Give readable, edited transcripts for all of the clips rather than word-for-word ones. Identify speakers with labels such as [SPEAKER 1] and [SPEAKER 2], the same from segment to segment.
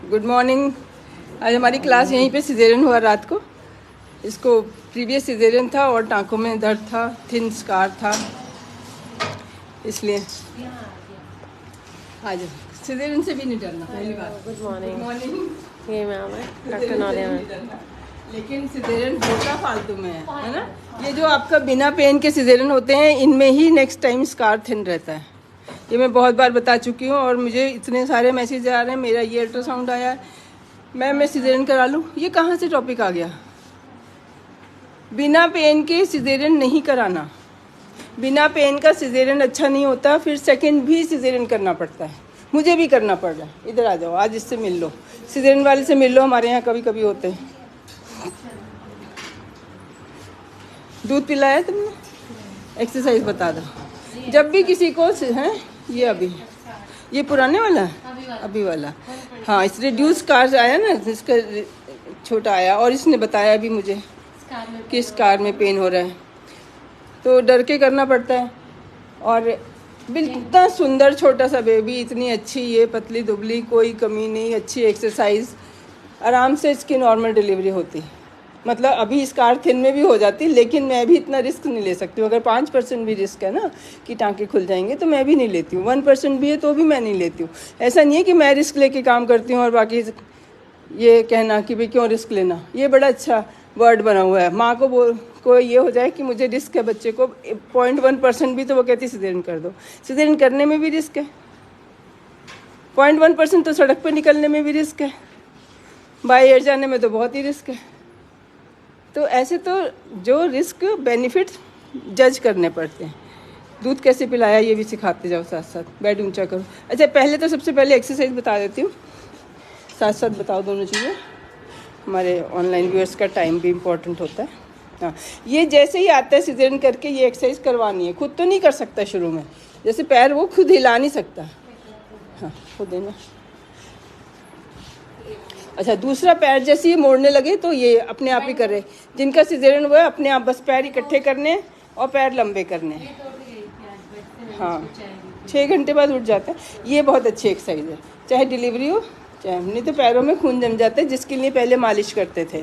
[SPEAKER 1] Good morning. आज हमारी class यहीं पे सिजेरियन हुआ रात को। इसको प्रीवियस सिजेरियन था और टाँकों में दर्द था, थिन स्कार था, इसलिए आज सिजेरियन से भी नहीं डरना। पहली बात
[SPEAKER 2] गुड मॉर्निंग।
[SPEAKER 1] Good morning.
[SPEAKER 2] ये मैम है डॉक्टर नौलिया मैम।
[SPEAKER 1] लेकिन सिजेरियन होता फालतू में है ना। ये जो आपका बिना पेन के सिजेरियन होते हैं, इनमें ही नेक्स्ट टाइम स्कार थिन रहता है। ये मैं बहुत बार बता चुकी हूँ और मुझे इतने सारे मैसेज आ रहे हैं। मेरा ये अल्ट्रासाउंड आया है, मैं सिजेरियन करा लूँ। ये कहाँ से टॉपिक आ गया? बिना पेन के सिजेरियन नहीं कराना। बिना पेन का सिजेरियन अच्छा नहीं होता, फिर सेकंड भी सिजेरियन करना पड़ता है। मुझे भी करना पड़ रहा है। इधर आ जाओ, आज इससे मिल लो, सिजेरियन वाले से मिल लो। हमारे यहाँ कभी कभी होते हैं। दूध पिलाया तुमने? एक्सरसाइज बता दो। जब भी किसी को है, ये अभी ये पुराने वाला है, अभी वाला। हाँ, इस रिड्यूस कार आया ना, इसका छोटा आया और इसने बताया भी मुझे कि स्कार में पेन हो रहा है, तो डर के करना पड़ता है। और इतना सुंदर छोटा सा बेबी, इतनी अच्छी, ये पतली दुबली, कोई कमी नहीं, अच्छी एक्सरसाइज, आराम से इसकी नॉर्मल डिलीवरी होती। मतलब अभी स्कार थिन में भी हो जाती, लेकिन मैं भी इतना रिस्क नहीं ले सकती हूँ। अगर 5% भी रिस्क है ना कि टाँके खुल जाएंगे, तो मैं भी नहीं लेती हूँ। 1% भी है तो भी मैं नहीं लेती हूँ। ऐसा नहीं है कि मैं रिस्क लेके काम करती हूँ और बाकी ये कहना कि भाई क्यों रिस्क लेना। ये बड़ा अच्छा वर्ड बना हुआ है। माँ को ये हो जाए कि मुझे रिस्क है बच्चे को 0.1% भी, तो वो कहती सिजेरियन कर दो। सिजेरियन करने में भी रिस्क है। 0.1% तो सड़क पर निकलने में भी रिस्क है, बाई एयर जाने में तो बहुत ही रिस्क है। तो ऐसे तो जो रिस्क बेनिफिट जज करने पड़ते हैं। दूध कैसे पिलाया ये भी सिखाते जाओ साथ साथ। बेड ऊंचा करो। अच्छा, पहले तो सबसे पहले एक्सरसाइज बता देती हूँ, साथ साथ बताओ दोनों चीज़ें। हमारे ऑनलाइन व्यूअर्स का टाइम भी इम्पोर्टेंट होता है। हाँ, ये जैसे ही आता है सिजेरियन करके ये एक्सरसाइज करवानी है। खुद तो नहीं कर सकता शुरू में, जैसे पैर वो खुद हिला नहीं सकता। हाँ, खुद देना। अच्छा, दूसरा पैर जैसे ही मोड़ने लगे तो ये अपने आप ही करे। जिनका सिजेरियन हुआ है अपने आप बस पैर इकट्ठे करने और पैर लंबे करने। हाँ, 6 घंटे बाद उठ जाते हैं। ये बहुत अच्छी एक्सरसाइज है, चाहे डिलीवरी हो चाहे नहीं। तो पैरों में खून जम जाता है, जिसके लिए पहले मालिश करते थे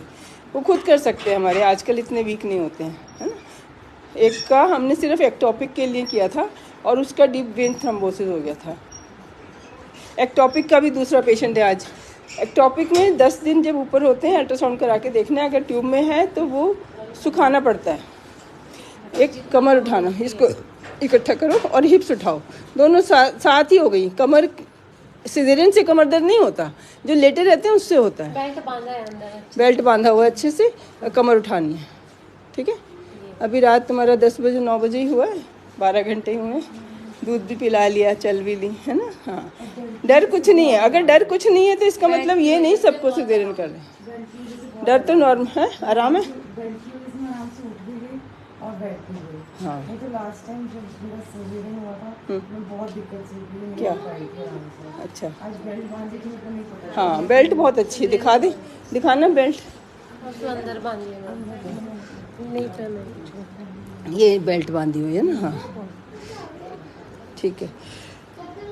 [SPEAKER 1] वो खुद कर सकते हैं। हमारे आजकल इतने वीक नहीं होते हैं, है ना। एक का हमने सिर्फ एक्टोपिक के लिए किया था और उसका डीप वेन थ्रोम्बोसिस हो गया था। एक्टोपिक का भी दूसरा पेशेंट है आज। एक्टोपिक में 10 दिन जब ऊपर होते हैं अल्ट्रासाउंड करा के देखना है। अगर ट्यूब में है तो वो सुखाना पड़ता है। एक कमर उठाना, इसको इकट्ठा करो और हिप्स उठाओ, दोनों साथ ही हो गई। कमर सिजेरियन से कमर दर्द नहीं होता, जो लेटे रहते हैं उससे होता है।
[SPEAKER 2] बेल्ट बांधा है अंदर,
[SPEAKER 1] बेल्ट बांधा हुआ है अच्छे से, कमर उठानी है। ठीक है। अभी रात तुम्हारा 10 बजे 9 बजे ही हुआ है, 12 घंटे ही हुए। दूध भी पिला लिया, चल भी ली, है ना। हाँ, डर कुछ नहीं है। अगर डर कुछ नहीं है तो इसका मतलब ये नहीं सबको सिजेरियन कर रहे। डर तो नॉर्मल है, आराम है। हाँ,
[SPEAKER 3] तो लास्ट टाइम जब मेरा सिजेरियन हुआ था, मैं बहुत दिक्कत से हुई।
[SPEAKER 1] क्या? अच्छा,
[SPEAKER 3] आज बेल्ट बांधे थे तो नहीं पता।
[SPEAKER 1] हाँ, बेल्ट बहुत अच्छी है। दिखा दे, दिखाना बेल्ट।
[SPEAKER 2] उसको अंदर बांधिए नहीं तो मैं
[SPEAKER 1] ये बेल्ट बांधी हुई है ना। हाँ, ठीक है।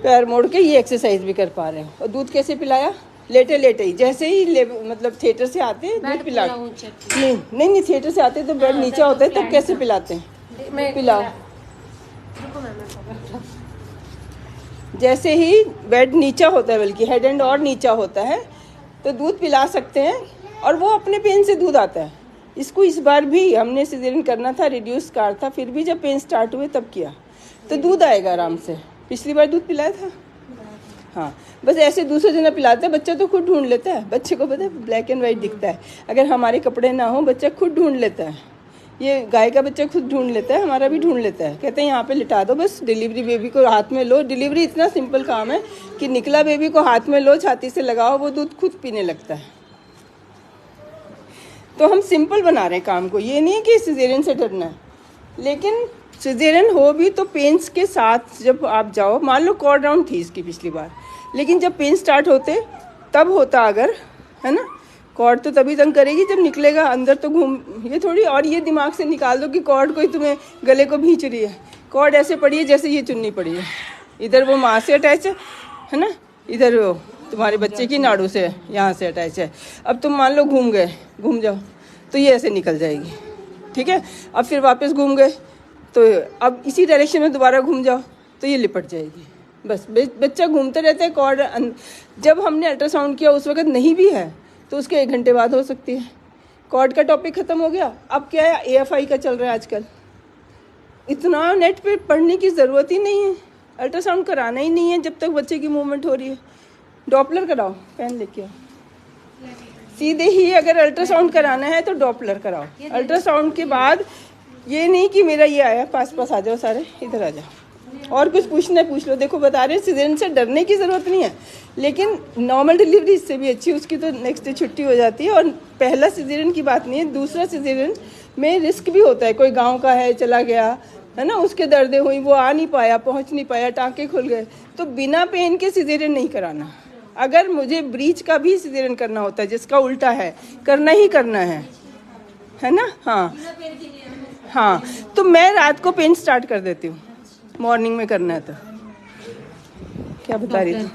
[SPEAKER 1] पैर मोड़ के ये एक्सरसाइज भी कर पा रहे हो। और दूध कैसे पिलाया? लेटे लेटे ही, जैसे ही मतलब थिएटर से आते हैं दूध पिला। नहीं, थिएटर से आते तो बेड नीचा होता है, तब कैसे पिलाते हैं? पिलाओ। जैसे ही बेड नीचा होता है, बल्कि हेड एंड और नीचा होता है, तो दूध पिला सकते हैं और वो अपने पेन से दूध आता है। इसको इस बार भी हमने सिजेरियन करना था, रिड्यूस कार था, फिर भी जब पेन स्टार्ट हुए तब किया, तो दूध आएगा आराम से। पिछली बार दूध पिलाया था। हाँ, बस ऐसे दूसरे जना पिलाते हैं, बच्चा तो खुद ढूंढ लेता है। बच्चे को पता है ब्लैक एंड वाइट दिखता है। अगर हमारे कपड़े ना हो, बच्चा खुद ढूंढ लेता है। ये गाय का बच्चा खुद ढूंढ लेता है, हमारा भी ढूंढ लेता है। कहते हैं यहाँ पे लिटा दो, बस डिलीवरी बेबी को हाथ में लो। डिलीवरी इतना सिंपल काम है कि निकला बेबी को हाथ में लो, छाती से लगाओ, वो दूध खुद पीने लगता है। तो हम सिंपल बना रहे हैं काम को। ये नहीं है कि सिजेरियन से डरना है, लेकिन सिजेरियन हो भी तो पेन्स के साथ जब आप जाओ, मान लो कॉर्ड राउंड थी इसकी पिछली बार, लेकिन जब पेन स्टार्ट होते तब होता, अगर है ना। कॉर्ड तो तभी तंग करेगी जब निकलेगा, अंदर तो घूम ये थोड़ी। और ये दिमाग से निकाल दो कि कॉर्ड कोई तुम्हें गले को भींच रही है। कॉर्ड ऐसे पड़ी है जैसे ये चुन्नी पड़ी है। इधर वो माँ से अटैच है ना, इधर वो तुम्हारे बच्चे की नाड़ू से यहाँ से अटैच है। अब तुम मान लो घूम जाओ तो ये ऐसे निकल जाएगी, ठीक है। अब फिर वापस घूम गए तो अब इसी डायरेक्शन में दोबारा घूम जाओ तो ये लिपट जाएगी। बस बच्चा घूमते रहता है। कॉर्ड जब हमने अल्ट्रासाउंड किया उस वक्त नहीं भी है तो उसके 1 घंटे बाद हो सकती है। कॉर्ड का टॉपिक ख़त्म हो गया। अब क्या है, AFI का चल रहा है आजकल। इतना नेट पे पढ़ने की ज़रूरत ही नहीं है, अल्ट्रासाउंड कराना ही नहीं है जब तक बच्चे की मूवमेंट हो रही है। डॉपलर कराओ, पेन लेके आओ। सीधे ही अगर अल्ट्रासाउंड कराना है तो डॉपलर कराओ। अल्ट्रासाउंड के बाद ये नहीं कि मेरा ये आया, पास आ जाओ सारे, इधर आ जाओ, और कुछ पूछना है पूछ लो। देखो बता रहे सिजेरियन से डरने की ज़रूरत नहीं है, लेकिन नॉर्मल डिलीवरी इससे भी अच्छी, उसकी तो नेक्स्ट डे छुट्टी हो जाती है। और पहला सिजेरियन की बात नहीं है, दूसरा सिजेरियन में रिस्क भी होता है। कोई गाँव का है, चला गया है ना, उसके दर्दें हुई, वो आ नहीं पाया, पहुँच नहीं पाया, टाँके खुल गए, तो बिना पेन के सिजेरियन नहीं कराना। अगर मुझे ब्रीच का भी सिजेरियन करना होता है, जिसका उल्टा है, करना ही करना है ना। हाँ, तो मैं रात को पेन स्टार्ट कर देती हूँ, मॉर्निंग में करना है तो। क्या बता रही थी?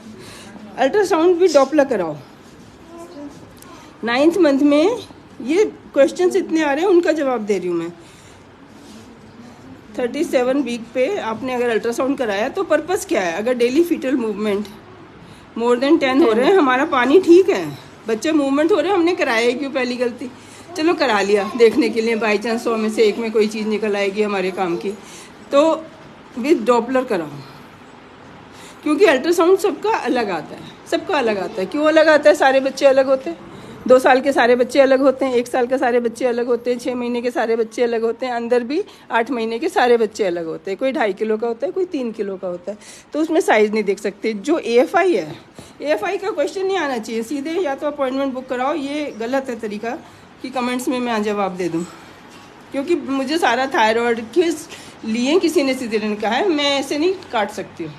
[SPEAKER 1] अल्ट्रासाउंड भी डॉपलर कराओ। 9th मंथ में ये क्वेश्चंस इतने आ रहे हैं, उनका जवाब दे रही हूँ मैं। 37 वीक पे आपने अगर अल्ट्रासाउंड कराया तो पर्पस क्या है? अगर daily fetal movement more than 10 हो रहे हैं, हमारा पानी ठीक है, बच्चे मूवमेंट हो रहे हैं, हमने कराया ही क्यों? पहली गलती, चलो करा लिया देखने के लिए, बाई चांस 100 में से 1 में कोई चीज़ निकल आएगी हमारे काम की। तो विद डॉपलर कराओ, क्योंकि अल्ट्रासाउंड सबका अलग आता है, सबका अलग आता है। क्यों अलग आता है? सारे बच्चे अलग होते हैं। 2 साल के सारे बच्चे अलग होते हैं, 1 साल के सारे बच्चे अलग होते हैं, 6 महीने के सारे बच्चे अलग होते हैं, अंदर भी 8 महीने के सारे बच्चे अलग होते हैं। कोई 2.5 किलो का होता है, कोई 3 किलो का होता है, तो उसमें साइज़ नहीं देख सकते। जो AFI है, AFI का क्वेश्चन नहीं आना चाहिए, सीधे या तो अपॉइंटमेंट बुक कराओ। ये गलत है तरीका कि कमेंट्स में मैं जवाब दे दूँ, क्योंकि मुझे सारा थायराइड किस लिए किसी ने सिजेरियन कहा है, मैं ऐसे नहीं काट सकती हूँ।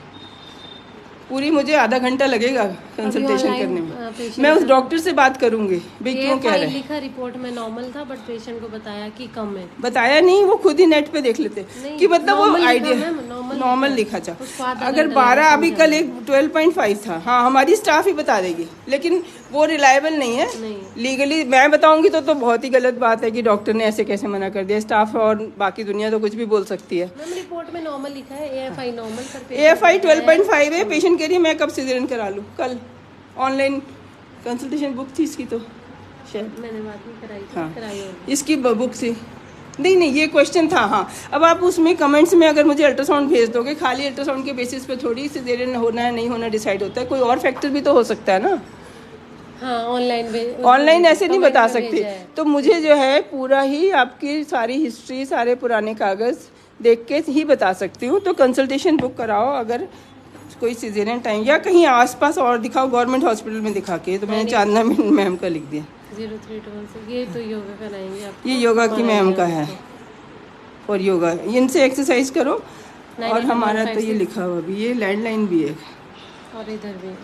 [SPEAKER 1] पूरी मुझे आधा घंटा लगेगा कंसल्टेशन करने में। मैं उस डॉक्टर से बात करूंगी भाई क्यों कह रहे हैं।
[SPEAKER 2] लिखा रिपोर्ट में नॉर्मल था, बट पेशेंट को बताया कि कम है।
[SPEAKER 1] बताया नहीं, वो खुद ही नेट पे देख लेते कि मतलब वो आइडिया नॉर्मल लिखा था। अगर 12 अभी कल एक 12.5 था, हाँ हमारी स्टाफ ही बता देगी, लेकिन वो रिलायबल नहीं है। लीगली मैं बताऊंगी तो बहुत ही गलत बात है कि डॉक्टर ने ऐसे कैसे मना कर दिया। स्टाफ और बाकी दुनिया तो कुछ भी बोल सकती है।
[SPEAKER 2] रिपोर्ट में नॉर्मल लिखा है, AFI नॉर्मल,
[SPEAKER 1] AFI 12.5 है। पेशेंट कह रही है मैं कब सिजेरियन करा लूँ? कल ऑनलाइन कंसल्टेशन बुक थी इसकी, तो शायद
[SPEAKER 2] मैंने बात नहीं कराई थी।
[SPEAKER 1] हाँ
[SPEAKER 2] कराई
[SPEAKER 1] इसकी बुक थी। नहीं ये क्वेश्चन था। हाँ, अब आप उसमें कमेंट्स में अगर मुझे अल्ट्रासाउंड भेज दोगे, खाली अल्ट्रासाउंड के बेसिस पे थोड़ी सिजेरियन होना है नहीं होना डिसाइड होता है, कोई और फैक्टर भी तो हो सकता है ना।
[SPEAKER 2] हाँ,
[SPEAKER 1] ऑनलाइन ऐसे नहीं बता सकती। तो मुझे जो है पूरा ही आपकी सारी हिस्ट्री, सारे पुराने कागज़ देख के ही बता सकती हूँ। तो कंसल्टेशन बुक कराओ अगर कोई सिजेरियन टाइम, या कहीं आसपास और दिखाओ, गवर्नमेंट हॉस्पिटल में दिखा के। तो मैंने चांदना मैम का लिख दिया
[SPEAKER 2] 0321 ये तो योगा कराएंगे आप।
[SPEAKER 1] ये योगा की मैम का है, और योगा इनसे एक्सरसाइज करो। और हमारा तो ये लिखा हुआ भी, ये लैंडलाइन भी है,
[SPEAKER 2] और इधर भी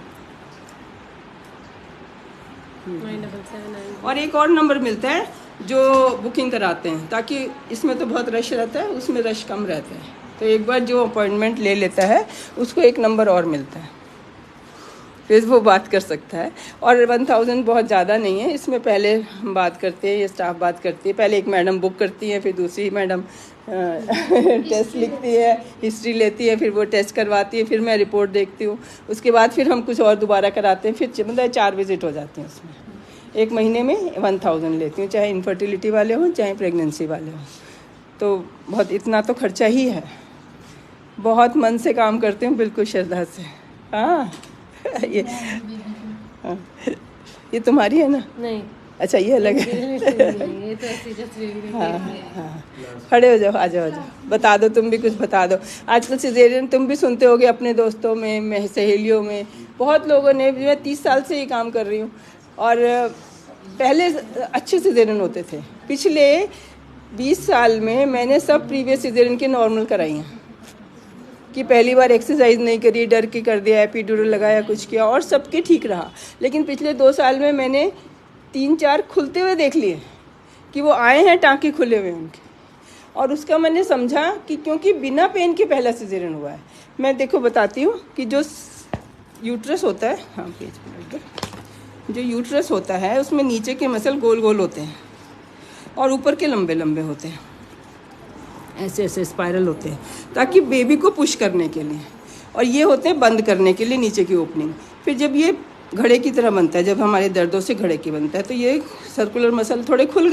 [SPEAKER 2] 977।
[SPEAKER 1] और एक और नंबर मिलता है जो बुकिंग कराते हैं, ताकि इसमें तो बहुत रश रहता है, उसमें रश कम रहता है। तो एक बार जो अपॉइंटमेंट ले लेता है उसको एक नंबर और मिलता है, फिर वो बात कर सकता है। और 1000 बहुत ज़्यादा नहीं है इसमें। पहले हम बात करते हैं, ये स्टाफ बात करती है, पहले एक मैडम बुक करती है, फिर दूसरी मैडम टेस्ट लिखती है, हिस्ट्री लेती है, फिर वो टेस्ट करवाती है, फिर मैं रिपोर्ट देखती हूँ, उसके बाद फिर हम कुछ और दोबारा कराते हैं, फिर मतलब 4 विजिट हो जाती हैं उसमें। 1 महीने में 1000 लेती हूँ, चाहे इनफर्टिलिटी वाले हों चाहे प्रेगनेंसी वाले हों। तो बहुत इतना तो खर्चा ही है। बहुत मन से काम करती हूँ, बिल्कुल श्रद्धा से। हाँ ये तुम्हारी है ना?
[SPEAKER 2] नहीं,
[SPEAKER 1] अच्छा ये अलग है।
[SPEAKER 2] ये तो ऐसी तस्वीर।
[SPEAKER 1] हाँ, खड़े हो जाओ, आ जाओ, बता दो, तुम भी कुछ बता दो। आजकल सिजेरियन तुम भी सुनते होगे अपने दोस्तों में सहेलियों में, बहुत लोगों ने। मैं 30 साल से ये काम कर रही हूँ, और पहले अच्छे सिजेरियन होते थे। पिछले 20 साल में मैंने सब प्रीवियस सिजेरियन के नॉर्मल कराई हैं, कि पहली बार एक्सरसाइज नहीं करी, डर के कर दिया, एपिड्यूरल लगाया, कुछ किया, और सबके ठीक रहा। लेकिन पिछले 2 साल में मैंने 3-4 खुलते हुए देख लिए, कि वो आए हैं टाँके खुले हुए उनके। और उसका मैंने समझा कि क्योंकि बिना पेन के पहला सिजेरियन हुआ है। मैं देखो बताती हूँ कि जो यूट्रस होता है, हाँ पेज पे रख दो। जो यूट्रस होता है उसमें नीचे के मसल गोल गोल होते हैं और ऊपर के लंबे लंबे होते हैं, ऐसे ऐसे स्पाइरल होते हैं, ताकि बेबी को पुश करने के लिए। और ये होते हैं बंद करने के लिए नीचे की ओपनिंग। फिर जब ये घड़े की तरह बनता है, जब हमारे दर्दों से घड़े की बनता है, तो ये सर्कुलर मसल थोड़े खुल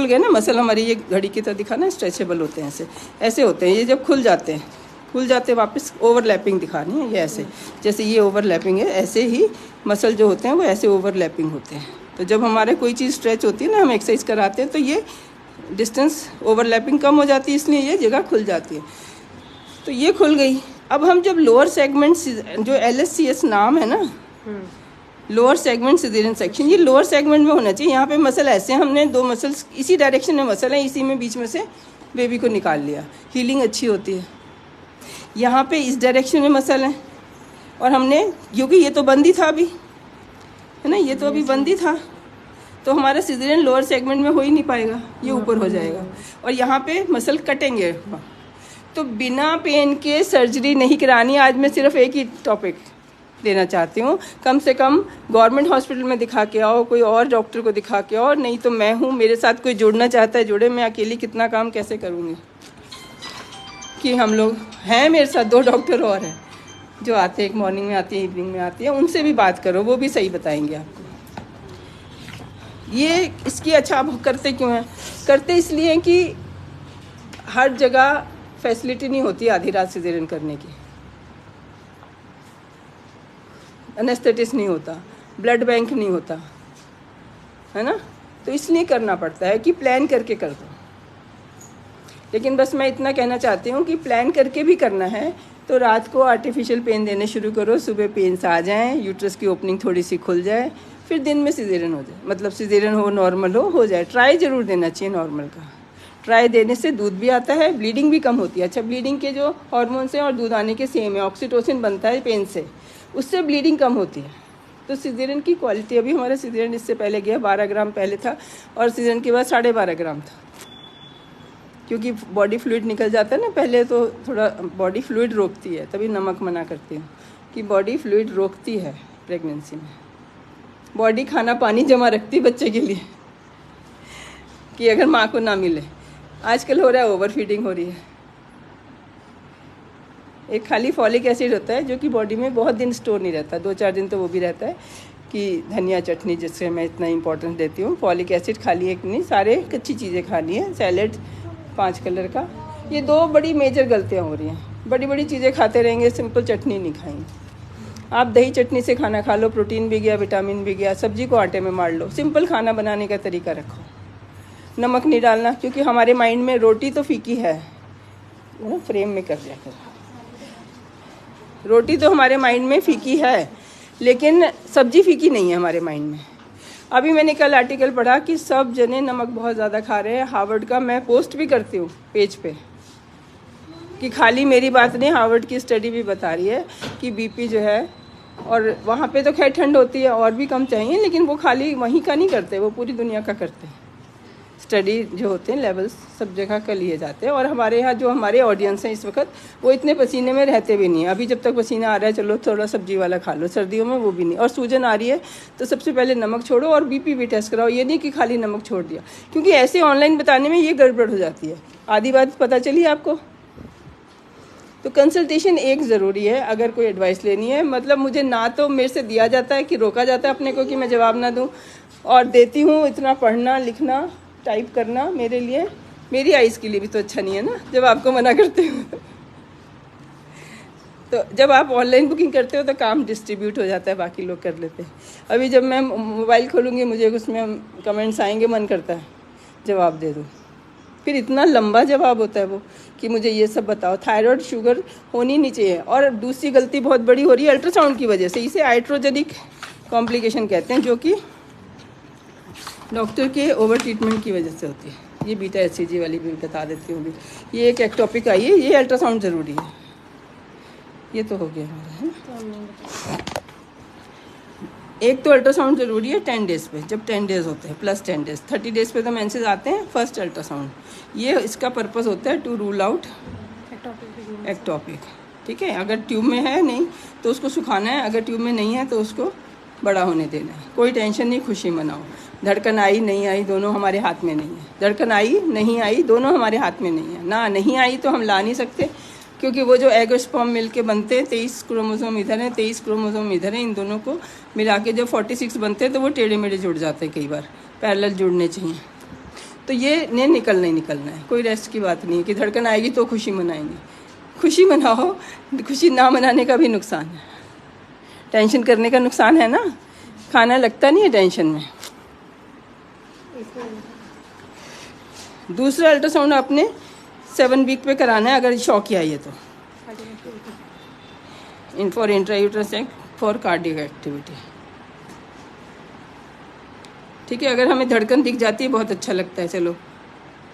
[SPEAKER 1] गए ना मसल हमारी, ये घड़ी की तरह दिखा ना, स्ट्रेचेबल होते हैं, ऐसे ऐसे होते हैं। ये जब खुल जाते वापस ओवरलैपिंग दिखानी है, ये ऐसे, जैसे ये ओवरलैपिंग है, ऐसे ही मसल जो होते हैं वो ऐसे ओवरलैपिंग होते हैं। तो जब हमारे कोई चीज़ स्ट्रेच होती है ना, हम एक्सरसाइज कराते हैं, तो ये डिस्टेंस ओवरलैपिंग कम हो जाती है, इसलिए ये जगह खुल जाती है। तो ये खुल गई। अब हम जब लोअर सेगमेंट, जो LSCS नाम है ना, लोअर सेगमेंट सिजेरियन सेक्शन, ये लोअर सेगमेंट में होना चाहिए। यहाँ पे मसल ऐसे, हमने 2 मसल्स इसी डायरेक्शन में मसल है, इसी में बीच में से बेबी को निकाल लिया, हीलिंग अच्छी होती है। यहाँ पे इस डायरेक्शन में मसल है, और हमने, क्योंकि ये तो बंद ही था अभी, है ना, ये तो अभी बंद ही था, तो हमारा सिजेरियन लोअर सेगमेंट में हो ही नहीं पाएगा, ये ऊपर हो जाएगा। और यहाँ पे मसल कटेंगे। तो बिना पेन के सर्जरी नहीं करानी। आज मैं सिर्फ एक ही टॉपिक देना चाहती हूँ, कम से कम गवर्नमेंट हॉस्पिटल में दिखा के आओ, कोई और डॉक्टर को दिखा के आओ, नहीं तो मैं हूँ, मेरे साथ कोई जुड़ना चाहता है जुड़े, मैं अकेली कितना काम कैसे करूँगी। कि हम लोग हैं, मेरे साथ 2 डॉक्टर और हैं जो आते हैं, एक मॉर्निंग में आती है, इवनिंग में आती है, उनसे भी बात करो, वो भी सही बताएंगे आपको। ये इसकी अच्छा आप करते क्यों हैं? करते इसलिए कि हर जगह फैसिलिटी नहीं होती आधी रात सिजेरियन करने की, एनेस्थेटिस्ट नहीं होता, ब्लड बैंक नहीं होता, है ना, तो इसलिए करना पड़ता है कि प्लान करके कर दो। लेकिन बस मैं इतना कहना चाहती हूँ कि प्लान करके भी करना है तो रात को आर्टिफिशियल पेन देने शुरू करो, सुबह पेन्स आ जाएं, यूट्रस की ओपनिंग थोड़ी सी खुल जाए, फिर दिन में सिजेरियन हो जाए, मतलब सिजेरियन हो, नॉर्मल हो जाए। ट्राई ज़रूर देना चाहिए नॉर्मल का। ट्राई देने से दूध भी आता है, ब्लीडिंग भी कम होती है। अच्छा, ब्लीडिंग के जो हार्मोन्स हैं और दूध आने के सेम है, ऑक्सीटोसिन बनता है पेन से, उससे ब्लीडिंग कम होती है। तो सिजेरियन की क्वालिटी, अभी हमारा सिजेरियन इससे पहले गया 12 ग्राम पहले था, और सिजेरियन के बाद 12.5 ग्राम था, क्योंकि बॉडी फ्लूइड निकल जाता है ना पहले, तो थोड़ा बॉडी फ्लूइड रोकती है, तभी नमक मना करती हूँ कि बॉडी फ्लूइड रोकती है प्रेगनेंसी में। बॉडी खाना पानी जमा रखती है बच्चे के लिए, कि अगर माँ को ना मिले। आजकल हो रहा है ओवर फीडिंग हो रही है। एक खाली फॉलिक एसिड होता है जो कि बॉडी में बहुत दिन स्टोर नहीं रहता, 2-4 दिन तो वो भी रहता है, कि धनिया चटनी जिससे मैं इतना इंपॉर्टेंस देती हूँ, फॉलिक एसिड खाली एक नहीं, सारे अच्छी चीज़ें खानी है, सैलेड 5 कलर का। ये 2 बड़ी मेजर गलतियाँ हो रही हैं। बड़ी बड़ी चीज़ें खाते रहेंगे, सिंपल चटनी नहीं खाएंगे। आप दही चटनी से खाना खा लो, प्रोटीन भी गया, विटामिन भी गया। सब्जी को आटे में मार लो। सिंपल खाना बनाने का तरीका रखो, नमक नहीं डालना, क्योंकि हमारे माइंड में रोटी तो फीकी है ना, फ्रेम में कर दिया कर, रोटी तो हमारे माइंड में फीकी है, लेकिन सब्जी फीकी नहीं है हमारे माइंड में। अभी मैंने कल आर्टिकल पढ़ा कि सब जने नमक बहुत ज़्यादा खा रहे हैं, हार्वर्ड का, मैं पोस्ट भी करती हूँ पेज पे, कि खाली मेरी बात नहीं, हार्वर्ड की स्टडी भी बता रही है कि बीपी जो है, और वहाँ पे तो खैर ठंड होती है और भी कम चाहिए, लेकिन वो खाली वहीं का नहीं करते, वो पूरी दुनिया का करते हैं। स्टडी जो होते हैं लेवल्स सब जगह का लिए जाते हैं। और हमारे यहाँ जो हमारे ऑडियंस हैं इस वक्त, वो इतने पसीने में रहते भी नहीं। अभी जब तक पसीना आ रहा है, चलो थोड़ा सब्जी वाला खा लो, सर्दियों में वो भी नहीं। और सूजन आ रही है तो सबसे पहले नमक छोड़ो और बीपी भी टेस्ट कराओ, ये नहीं कि खाली नमक छोड़ दिया, क्योंकि ऐसे ऑनलाइन बताने में ये गड़बड़ हो जाती है। आधी बात पता चली आपको। तो कंसल्टेशन एक ज़रूरी है अगर कोई एडवाइस लेनी है। मतलब मुझे ना तो मेरे से दिया जाता है कि रोका जाता है अपने को कि मैं जवाब ना दूँ, और देती हूँ इतना पढ़ना लिखना टाइप करना, मेरे लिए, मेरी आइज़ के लिए भी तो अच्छा नहीं है ना जब आपको मना करते हो। तो जब आप ऑनलाइन बुकिंग करते हो तो काम डिस्ट्रीब्यूट हो जाता है, बाकी लोग कर लेते हैं। अभी जब मैं मोबाइल खोलूँगी मुझे उसमें कमेंट्स आएंगे, मन करता है जवाब दे दूँ, फिर इतना लंबा जवाब होता है वो कि मुझे ये सब बताओ। थायराइड शुगर होनी नहीं चाहिए। और दूसरी गलती बहुत बड़ी हो रही है अल्ट्रासाउंड की वजह से, इसे आइट्रोजेनिक कॉम्प्लिकेशन कहते हैं, जो कि डॉक्टर के ओवर ट्रीटमेंट की वजह से होती है। ये बीटा HCG वाली भी बता देती हूँ। ये एक टॉपिक आई है, ये अल्ट्रासाउंड ज़रूरी है। ये तो हो गया हमारा, है। एक तो अल्ट्रासाउंड ज़रूरी है 10 डेज़ पे, जब 10 डेज़ होते हैं प्लस 10 डेज़, 30 डेज़ पे तो मेंसेस आते हैं, फर्स्ट अल्ट्रासाउंड। ये इसका पर्पस होता है टू रूल आउट एक्टोपिक। ठीक है। अगर ट्यूब में है नहीं तो उसको सुखाना है, अगर ट्यूब में नहीं है तो उसको बड़ा होने देना है। कोई टेंशन नहीं, खुशी मनाओ। धड़कन आई नहीं आई दोनों हमारे हाथ में नहीं है। धड़कन आई नहीं आई दोनों हमारे हाथ में नहीं है ना। नहीं आई तो हम ला नहीं सकते, क्योंकि वो जो एग और स्पर्म मिल के बनते हैं, 23 क्रोमोसोम इधर है, 23 क्रोमोसोम इधर है, इन दोनों को मिला के जब 46 बनते हैं तो वो टेढ़े मेढ़े जुड़ जाते हैं। कई बार पैरेलल जुड़ने चाहिए। तो ये ने निकलना ही निकलना है, कोई रेस्ट की बात नहीं है कि धड़कन आएगी तो खुशी मनाएंगे। खुशी मनाओ, खुशी ना मनाने का भी नुकसान है, टेंशन करने का नुकसान है ना। खाना लगता नहीं है टेंशन में। दूसरा अल्ट्रासाउंड आपने 7 वीक पे कराना है अगर शौक आई है तो, for intrauterine egg for cardiac activity. ठीक है। अगर हमें धड़कन दिख जाती है बहुत अच्छा लगता है, चलो,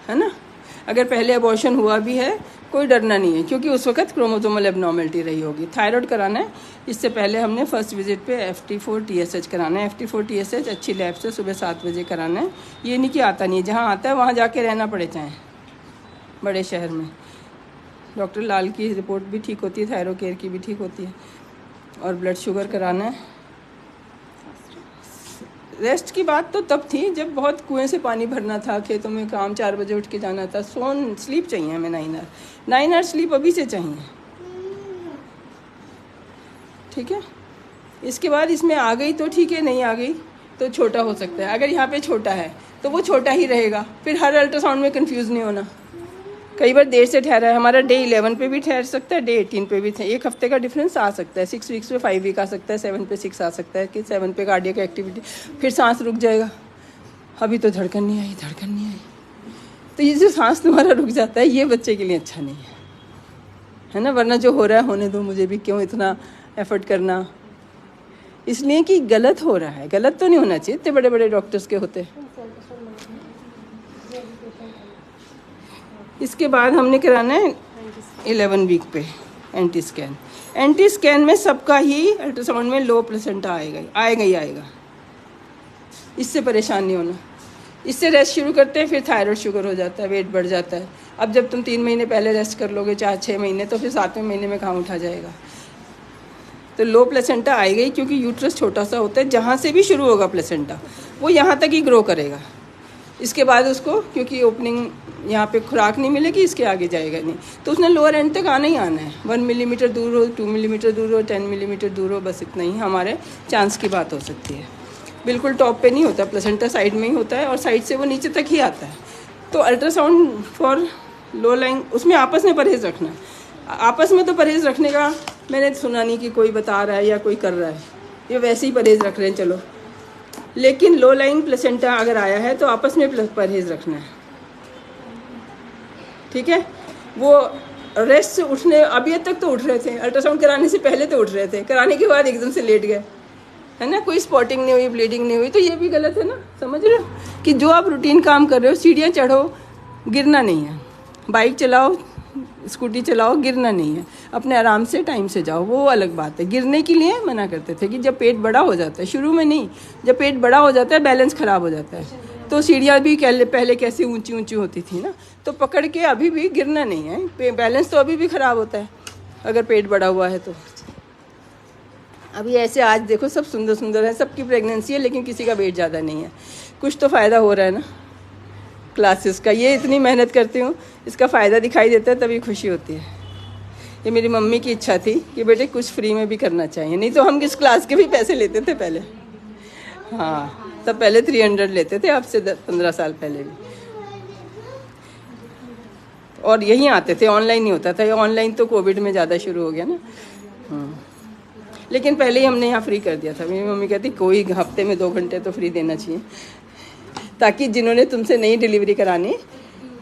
[SPEAKER 1] है ना। अगर पहले अबॉर्शन हुआ भी है कोई डरना नहीं है, क्योंकि उस वक्त क्रोमोसोमल एबनॉर्मलिटी रही होगी। थायराइड कराना है, इससे पहले हमने फर्स्ट विजिट पे FT4 TSH कराना है। FT4 TSH अच्छी लैब से सुबह 7 बजे कराना है। ये नहीं कि आता नहीं है, जहाँ आता है वहाँ जाके रहना पड़े, चाहे बड़े शहर में। डॉक्टर लाल की रिपोर्ट भी ठीक होती है, थायरो केयर की भी ठीक होती है। और ब्लड शुगर कराना है। रेस्ट की बात तो तब थी जब बहुत कुएं से पानी भरना था, खेतों में काम, 4 बजे उठ के जाना था। स्लीप चाहिए हमें 9 आवर स्लीप अभी से चाहिए। ठीक है। इसके बाद इसमें आ गई तो ठीक है, नहीं आ गई तो छोटा हो सकता है। अगर यहाँ पे छोटा है तो वो छोटा ही रहेगा, फिर हर अल्ट्रासाउंड में कंफ्यूज नहीं होना। कई बार देर से ठहरा है, हमारा डे 11 पे भी ठहर सकता है, डे 18 पे भी। 1 हफ्ते का डिफरेंस आ सकता है। 6 वीक्स पे 5 वीक आ सकता है, 7 पे 6 आ सकता है कि 7 पे कार्डियक एक्टिविटी, फिर सांस रुक जाएगा। अभी तो धड़कन नहीं आई, धड़कन नहीं आई, तो ये जो सांस तुम्हारा रुक जाता है ये बच्चे के लिए अच्छा नहीं है ना। वरना जो हो रहा है होने दो, मुझे भी क्यों इतना एफर्ट करना। इसलिए कि गलत हो रहा है। गलत तो नहीं होना चाहिए, इतने बड़े बड़े डॉक्टर्स के होते। इसके बाद हमने कराना है 11 वीक पे एंटी स्कैन। एंटी स्कैन में सबका ही अल्ट्रासाउंड में लो प्लेसेंटा आएगा ही आएगा। इससे परेशान नहीं होना। इससे रेस्ट शुरू करते हैं, फिर थायराइड शुगर हो जाता है, वेट बढ़ जाता है। अब जब तुम 3 महीने पहले रेस्ट कर लोगे, 4-6 महीने, तो फिर 7वें महीने में कहाँ उठा जाएगा। तो लो प्लेसेंटा आएगा ही, क्योंकि यूट्रस छोटा सा होता है। जहाँ से भी शुरू होगा प्लेसेंटा वो यहाँ तक ही ग्रो करेगा। इसके बाद उसको, क्योंकि ओपनिंग यहाँ पे खुराक नहीं मिलेगी, इसके आगे जाएगा नहीं, तो उसने लोअर एंड तक आना ही आना है। 1 मिलीमीटर दूर हो, 2 मिलीमीटर दूर हो, 10 मिलीमीटर दूर हो, बस इतना ही हमारे चांस की बात हो सकती है। बिल्कुल टॉप पे नहीं होता, प्लेसेंटा साइड में ही होता है और साइड से वो नीचे तक ही आता है। तो अल्ट्रासाउंड फॉर लो लाइन, उसमें आपस में परहेज़ रखना है। आपस में तो परहेज़ रखने का मैंने सुना नहीं कि कोई बता रहा है या कोई कर रहा है, ये वैसे ही परहेज़ रख रहे हैं, चलो। लेकिन लो लाइन प्लेसेंटा अगर आया है तो आपस में परहेज़ रखना है। ठीक है। वो रेस्ट से उठने, अभी तक तो उठ रहे थे, अल्ट्रासाउंड कराने से पहले तो उठ रहे थे, कराने के बाद एकदम से लेट गए, है ना। कोई स्पॉटिंग नहीं हुई, ब्लीडिंग नहीं हुई, तो ये भी गलत है ना। समझ रहे हो कि जो आप रूटीन काम कर रहे हो, सीढ़ियाँ चढ़ो, गिरना नहीं है। बाइक चलाओ, स्कूटी चलाओ, गिरना नहीं है। अपने आराम से टाइम से जाओ, वो अलग बात है। गिरने के लिए मना करते थे कि जब पेट बड़ा हो जाता है, शुरू में नहीं, जब पेट बड़ा हो जाता है बैलेंस ख़राब हो जाता है। तो सीढ़ियाँ भी पहले कैसे ऊंची ऊंची होती थी ना, तो पकड़ के अभी भी गिरना नहीं है। बैलेंस तो अभी भी ख़राब होता है अगर पेट बड़ा हुआ है तो। अभी ऐसे आज देखो सब सुंदर सुंदर है, सबकी प्रेगनेंसी है, लेकिन किसी का वेट ज़्यादा नहीं है। कुछ तो फ़ायदा हो रहा है ना क्लासेस का। ये इतनी मेहनत करती हूँ, इसका फ़ायदा दिखाई देता है, तभी खुशी होती है। ये मेरी मम्मी की इच्छा थी कि बेटे कुछ फ्री में भी करना चाहिए, नहीं तो हम किस क्लास के भी पैसे लेते थे पहले। हाँ, तब पहले 300 लेते थे, अब से 15 साल पहले भी। और यहीं आते थे, ऑनलाइन नहीं होता था। ऑनलाइन तो कोविड में ज़्यादा शुरू हो गया ना। लेकिन पहले ही हमने यहाँ फ्री कर दिया था। मेरी मम्मी कहती कोई हफ्ते में 2 घंटे तो फ्री देना चाहिए, ताकि जिन्होंने तुमसे नई डिलीवरी करानी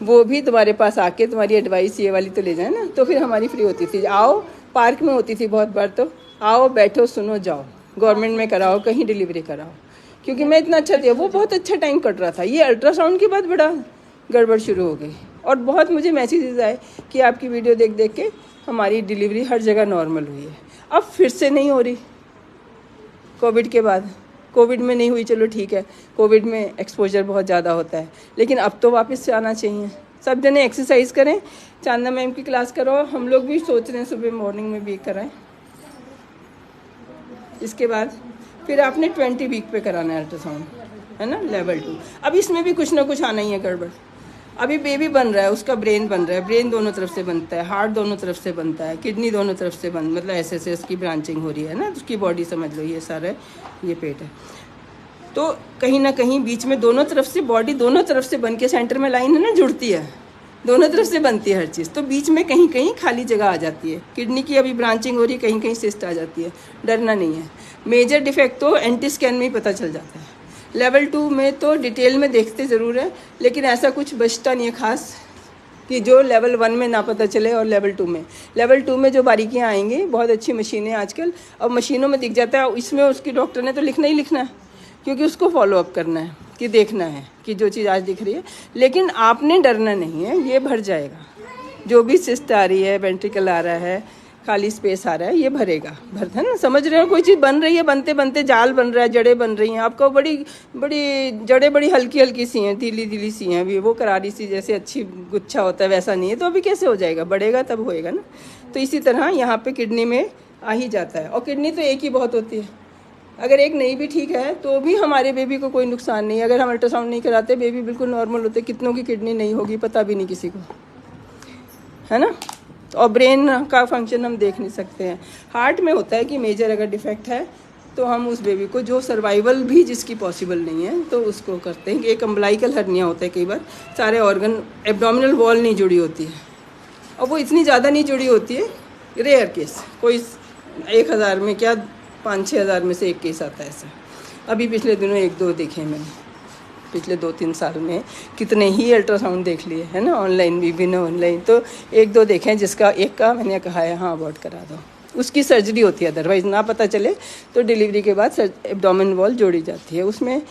[SPEAKER 1] वो भी तुम्हारे पास आके तुम्हारी एडवाइस ये वाली तो ले जाए ना। तो फिर हमारी फ्री होती थी। आओ, पार्क में होती थी बहुत बार, तो आओ बैठो सुनो जाओ, गवर्नमेंट में कराओ, कहीं डिलीवरी कराओ। क्योंकि मैं इतना अच्छा दिया, वो बहुत अच्छा टाइम कट रहा था। ये अल्ट्रासाउंड के बाद बड़ा गड़बड़ शुरू हो गई, और बहुत मुझे मैसेजेस आए कि आपकी वीडियो देख देख के हमारी डिलीवरी हर जगह नॉर्मल हुई है। अब फिर से नहीं हो रही कोविड के बाद। कोविड में नहीं हुई, चलो ठीक है, कोविड में एक्सपोजर बहुत ज़्यादा होता है, लेकिन अब तो वापस से आना चाहिए। सब जने एक्सरसाइज करें, चांदना मैम की क्लास करो, हम लोग भी सोच रहे हैं सुबह मॉर्निंग में भी कराएं। इसके बाद फिर आपने 20 वीक पे कराना है अल्ट्रासाउंड, है ना, लेवल 2। अब इसमें भी कुछ ना कुछ आना ही है गड़बड़। अभी बेबी बन रहा है, उसका ब्रेन बन रहा है, ब्रेन दोनों तरफ से बनता है, हार्ट दोनों तरफ से बनता है, किडनी दोनों तरफ से मतलब ऐसे इसकी ब्रांचिंग हो रही है ना, उसकी बॉडी समझ लो ये सारा ये पेट है। तो कहीं ना कहीं बीच में दोनों तरफ से बॉडी दोनों तरफ से बन के सेंटर में लाइन है ना जुड़ती है, दोनों तरफ से बनती है हर चीज़, तो बीच में कहीं कहीं खाली जगह आ जाती है। किडनी की अभी ब्रांचिंग हो रही है, कहीं कहीं सिस्ट आ जाती है, डरना नहीं है। मेजर डिफेक्ट तो एंटी स्कैन में ही पता चल जाता है। लेवल 2 में तो डिटेल में देखते ज़रूर है, लेकिन ऐसा कुछ बचता नहीं है खास कि जो लेवल 1 में ना पता चले और लेवल 2 में जो बारीकियाँ आएंगी, बहुत अच्छी मशीनें आजकल, अब मशीनों में दिख जाता है। इसमें उसकी डॉक्टर ने तो लिखना ही लिखना है, क्योंकि उसको फॉलो अप करना है कि देखना है कि जो चीज़ आज दिख रही है। लेकिन आपने डरना नहीं है, ये भर जाएगा। जो भी सिस्ट आ रही है, वेंट्रिकल आ रहा है, खाली स्पेस आ रहा है, ये भरेगा, भरता है ना, समझ रहे हो। कोई चीज़ बन रही है, बनते बनते जाल बन रहा है, जड़ें बन रही हैं, आपको बड़ी बड़ी जड़ें बड़ी हल्की हल्की सी हैं, ढीली ढीली सी हैं, अभी वो करारी सी जैसे अच्छी गुच्छा होता है वैसा नहीं है, तो अभी कैसे हो जाएगा, बढ़ेगा तब होएगा ना। तो इसी तरह यहाँ पे किडनी में आ ही जाता है। और किडनी तो एक ही बहुत होती है, अगर एक नहीं भी ठीक है तो भी हमारे बेबी को कोई नुकसान नहीं है। अगर हम अल्ट्रासाउंड नहीं कराते, बेबी बिल्कुल नॉर्मल होते, कितनों की किडनी नहीं होगी पता भी नहीं किसी को, है ना। और ब्रेन का फंक्शन हम देख नहीं सकते हैं। हार्ट में होता है कि मेजर अगर डिफेक्ट है तो हम उस बेबी को, जो सर्वाइवल भी जिसकी पॉसिबल नहीं है, तो उसको करते हैं। एक अम्बलाइकल हर्निया होता है, कई बार सारे ऑर्गन, एब्डोमिनल वॉल नहीं जुड़ी होती है, और वो इतनी ज़्यादा नहीं जुड़ी होती है, रेयर केस, कोई 1000 में क्या 5-6 हज़ार में से एक केस आता है ऐसा। अभी पिछले दिनों 1-2 देखे मैंने, पिछले 2-3 साल में कितने ही अल्ट्रासाउंड देख लिए, है ना, ऑनलाइन भी बिना ऑनलाइन, तो 1-2 देखे हैं, जिसका एक का मैंने कहा है हाँ अबॉर्ट करा दो। उसकी सर्जरी होती है, अदरवाइज़ ना पता चले तो डिलीवरी के बाद एब्डोमेन वॉल जोड़ी जाती है। उसमें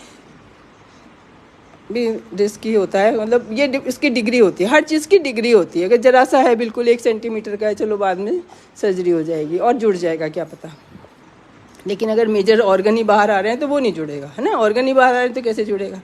[SPEAKER 1] भी रिस्क ही होता है, मतलब ये इसकी डिग्री होती है, हर चीज़ की डिग्री होती है। अगर जरा सा है, बिल्कुल 1 सेंटीमीटर का है, चलो बाद में सर्जरी हो जाएगी और जुड़ जाएगा क्या पता। लेकिन अगर मेजर ऑर्गन ही बाहर आ रहे हैं तो वो नहीं जुड़ेगा, है ना, ऑर्गन ही बाहर आ रहे हैं तो कैसे जुड़ेगा।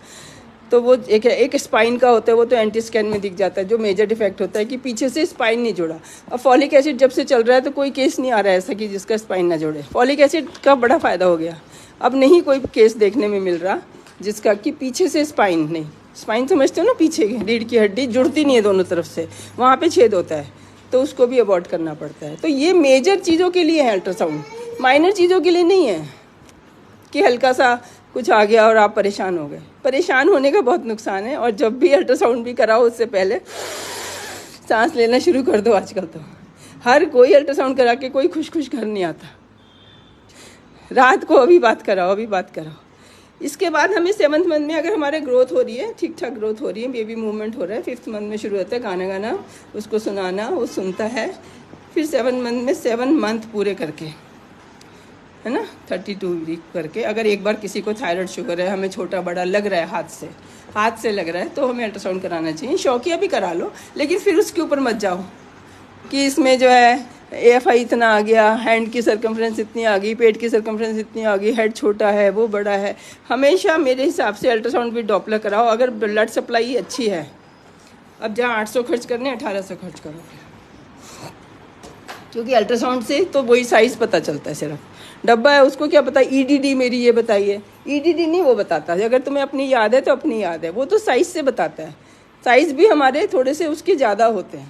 [SPEAKER 1] तो वो एक स्पाइन का होता है, वो तो एंटी स्कैन में दिख जाता है, जो मेजर डिफेक्ट होता है कि पीछे से स्पाइन नहीं जुड़ा। अब फॉलिक एसिड जब से चल रहा है तो कोई केस नहीं आ रहा है ऐसा कि जिसका स्पाइन ना जुड़े। फॉलिक एसिड का बड़ा फ़ायदा हो गया, अब नहीं कोई केस देखने में मिल रहा जिसका कि पीछे से स्पाइन नहीं, स्पाइन समझते हो ना, पीछे की रीढ़ की हड्डी जुड़ती नहीं है दोनों तरफ से, वहाँ पे छेद होता है, तो उसको भी अबॉर्ट करना पड़ता है। तो ये मेजर चीज़ों के लिए है अल्ट्रासाउंड, माइनर चीज़ों के लिए नहीं है कि हल्का सा कुछ आ गया और आप परेशान हो गए। परेशान होने का बहुत नुकसान है। और जब भी अल्ट्रासाउंड भी कराओ उससे पहले सांस लेना शुरू कर दो। आजकल तो हर कोई अल्ट्रासाउंड करा के कोई खुश घर नहीं आता। रात को अभी बात कराओ। इसके बाद हमें 7th मंथ में अगर हमारे ग्रोथ हो रही है, ठीक ठाक ग्रोथ हो रही है, बेबी मूवमेंट हो रहा है, 5th मंथ में शुरू होता है गाना गाना, उसको सुनाना, वो सुनता है। फिर 7 मंथ में 7 मंथ पूरे करके, है ना, 32 वीक करके, अगर एक बार किसी को थायराइड शुगर है, हमें छोटा बड़ा लग रहा है, हाथ से लग रहा है, तो हमें अल्ट्रासाउंड कराना चाहिए। शौकिया भी करा लो, लेकिन फिर उसके ऊपर मत जाओ कि इसमें जो है AFI इतना आ गया, हैंड की सर्कमफ्रेंस इतनी आ गई, पेट की सर्कमफ्रेंस इतनी आ गई, हेड छोटा है, वो बड़ा है। हमेशा मेरे हिसाब से अल्ट्रासाउंड भी डॉपलर कराओ, अगर ब्लड सप्लाई अच्छी है। अब जहाँ 800 खर्च करने 1800 खर्च करो, क्योंकि अल्ट्रासाउंड से तो वही साइज़ पता चलता है। सिर्फ डब्बा है, उसको क्या पता EDD मेरी ये बताइए, EDD नहीं वो बताता है। अगर तुम्हें अपनी याद है तो अपनी याद है, वो तो साइज़ से बताता है। साइज़ भी हमारे थोड़े से उसके ज़्यादा होते हैं,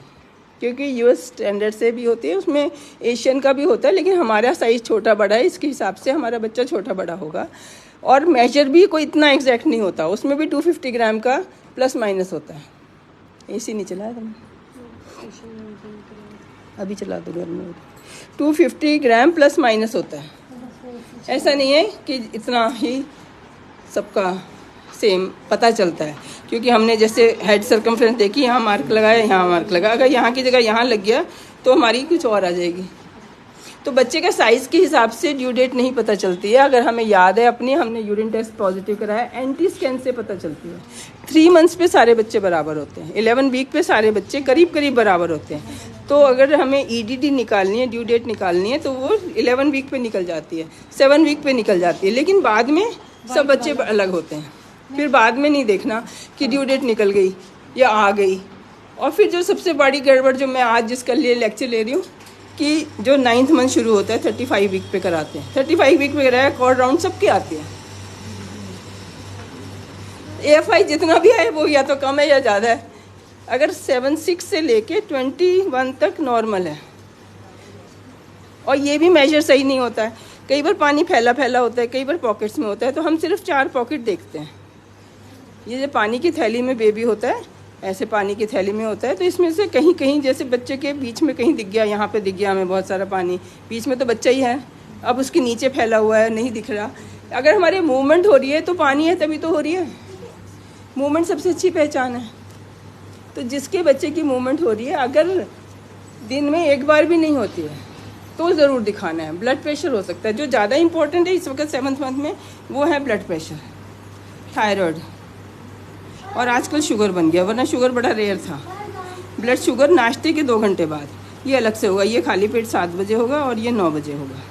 [SPEAKER 1] क्योंकि US स्टैंडर्ड से भी होती है, उसमें एशियन का भी होता है, लेकिन हमारा साइज़ छोटा बड़ा है, इसके हिसाब से हमारा बच्चा छोटा बड़ा होगा। और मेजर भी कोई इतना एग्जैक्ट नहीं होता, उसमें भी 250 ग्राम का प्लस माइनस होता है। AC नहीं चलाया तुमने? अभी चला दो घर में। 250 ग्राम प्लस माइनस होता है, ऐसा नहीं है कि इतना ही सबका सेम पता चलता है। क्योंकि हमने जैसे हेड सर्कमफ्रेंस देखी, यहाँ मार्क लगाया, यहाँ मार्क लगा, अगर यहाँ की जगह यहाँ लग गया तो हमारी कुछ और आ जाएगी। तो बच्चे का साइज़ के हिसाब से ड्यू डेट नहीं पता चलती है। अगर हमें याद है अपनी, हमने यूरिन टेस्ट पॉजिटिव कराया, एंटी स्कैन से पता चलती है। 3 मंथ्स पे सारे बच्चे बराबर होते हैं, 11 वीक पे सारे बच्चे करीब करीब बराबर होते हैं। तो अगर हमें EDD निकालनी है, ड्यू डेट निकालनी है, तो वो 11 वीक पे निकल जाती है, 7 वीक पे निकल जाती है। लेकिन बाद में सब बच्चे अलग होते हैं। फिर बाद में नहीं देखना कि ड्यू डेट निकल गई या आ गई और फिर जो सबसे बड़ी गड़बड़ जो मैं आज जिसका लिए लेक्चर ले रही हूँ कि जो 9th मंथ शुरू होता है 35 वीक पे कराते हैं। 35 वीक पे कराया कॉर्ड राउंड सबके आते हैं। AFI जितना भी है वो या तो कम है या ज़्यादा है। अगर 7-6 से लेके 21 तक नॉर्मल है। और ये भी मेजर सही नहीं होता है, कई बार पानी फैला फैला होता है, कई बार पॉकेट्स में होता है, तो हम सिर्फ 4 पॉकेट देखते हैं। ये जो पानी की थैली में बेबी होता है, ऐसे पानी की थैली में होता है, तो इसमें से कहीं कहीं जैसे बच्चे के बीच में कहीं दिख गया, यहाँ पे दिख गया हमें बहुत सारा पानी, बीच में तो बच्चा ही है, अब उसके नीचे फैला हुआ है, नहीं दिख रहा। अगर हमारे मूवमेंट हो रही है तो पानी है, तभी तो हो रही है। मूवमेंट सबसे अच्छी पहचान है। तो जिसके बच्चे की मूवमेंट हो रही है, अगर दिन में एक बार भी नहीं होती है तो ज़रूर दिखाना है। ब्लड प्रेशर हो सकता है, जो ज़्यादा इंपॉर्टेंट है इस वक्त 7th मंथ में, वो है ब्लड प्रेशर, थायराइड, और आजकल शुगर बन गया, वरना शुगर बड़ा रेयर था। ब्लड शुगर नाश्ते के 2 घंटे बाद, ये अलग से होगा। ये खाली पेट 7 बजे होगा और ये 9 बजे होगा।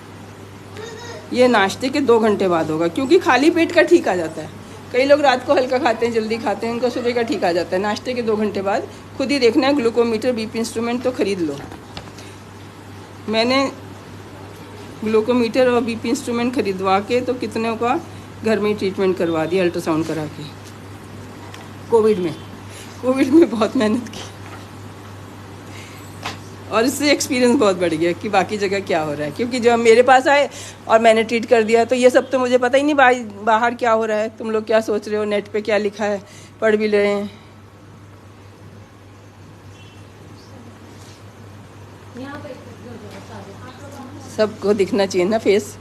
[SPEAKER 1] ये नाश्ते के 2 घंटे बाद होगा, क्योंकि खाली पेट का ठीक आ जाता है। कई लोग रात को हल्का खाते हैं, जल्दी खाते हैं, उनका सुबह का ठीक आ जाता है। नाश्ते के 2 घंटे बाद खुद ही देखना है। ग्लूकोमीटर, बीपी इंस्ट्रूमेंट तो ख़रीद लो। मैंने ग्लूकोमीटर और बीपी इंस्ट्रूमेंट खरीदवा के तो कितने का घर में ही ट्रीटमेंट करवा दिया, अल्ट्रासाउंड करा के। कोविड में बहुत मेहनत की, और इससे एक्सपीरियंस बहुत बढ़ गया कि बाकी जगह क्या हो रहा है। क्योंकि जब मेरे पास आए और मैंने ट्रीट कर दिया, तो ये सब तो मुझे पता ही नहीं बाहर क्या हो रहा है। तुम लोग क्या सोच रहे हो, नेट पे क्या लिखा है, पढ़ भी ले रहे हैं। सबको दिखना चाहिए ना फेस।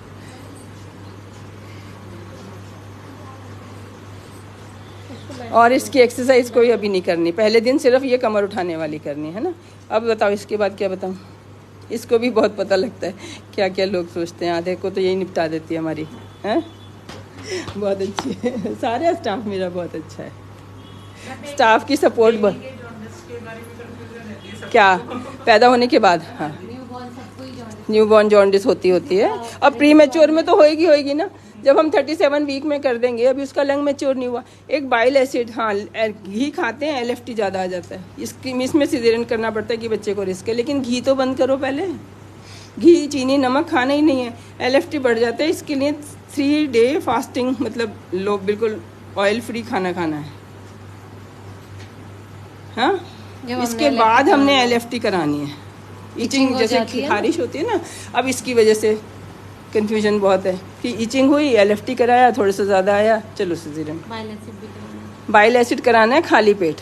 [SPEAKER 1] और इसकी एक्सरसाइज कोई अभी नहीं करनी, पहले दिन सिर्फ ये कमर उठाने वाली करनी है ना। अब बताओ इसके बाद क्या बताऊँ। इसको भी बहुत पता लगता है क्या क्या लोग सोचते हैं। आधे को तो यही निपटा देती है हमारी, हैं। बहुत अच्छी है, सारे स्टाफ मेरा बहुत अच्छा है। स्टाफ की सपोर्ट क्या पैदा होने के बाद, हाँ न्यूबॉर्न जॉन्डिस होती है। अब प्री मैच्योर में तो होएगी ना, जब हम 37 वीक में कर देंगे। अभी उसका लंग मैच्योर नहीं हुआ। एक बाइल एसिड, हाँ घी खाते हैं, LFT ज़्यादा आ जाता है, इसमें सिजेरियन करना पड़ता है कि बच्चे को रिस्क है। लेकिन घी तो बंद करो पहले, घी चीनी नमक खाना ही नहीं है, LFT बढ़ जाता है। इसके लिए 3 डे फास्टिंग, मतलब लोग बिल्कुल ऑयल फ्री खाना खाना है, हाँ। इसके बाद हमने LFT करानी है। ईचिंग जैसे खारिश होती है ना, अब इसकी वजह से कंफ्यूजन बहुत है कि ईचिंग हुई, LFT कराया, थोड़ा सा ज़्यादा आया, चलो सिजेरियन। बाइल एसिड कराना है खाली पेट,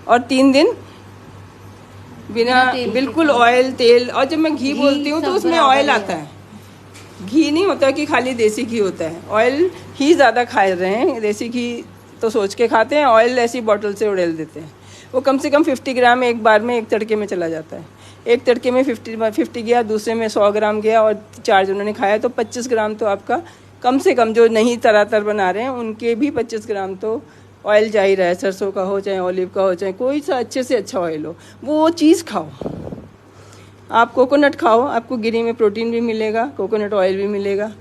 [SPEAKER 1] और 3 दिन बिना बिल्कुल ऑयल तेल। और जब मैं घी बोलती हूँ तो उसमें ऑयल आता है, घी नहीं होता कि खाली देसी घी होता है। ऑयल ही ज़्यादा खा रहे हैं, देसी घी तो सोच के खाते हैं, ऑयल ऐसी बॉटल से उड़ेल देते हैं। वो कम से कम 50 ग्राम एक बार में एक तड़के में चला जाता है। एक तड़के में 50 गया, दूसरे में 100 ग्राम गया, और 4 जनों ने खाया तो 25 ग्राम तो आपका कम से कम, जो नहीं तरातर बना रहे हैं उनके भी 25 ग्राम तो ऑयल जा ही रहा है। सरसों का हो, चाहे ऑलिव का हो, चाहे कोई सा अच्छे से अच्छा ऑयल हो, वो चीज़ खाओ। आप कोकोनट खाओ, आपको गिरी में प्रोटीन भी मिलेगा, कोकोनट ऑयल भी मिलेगा,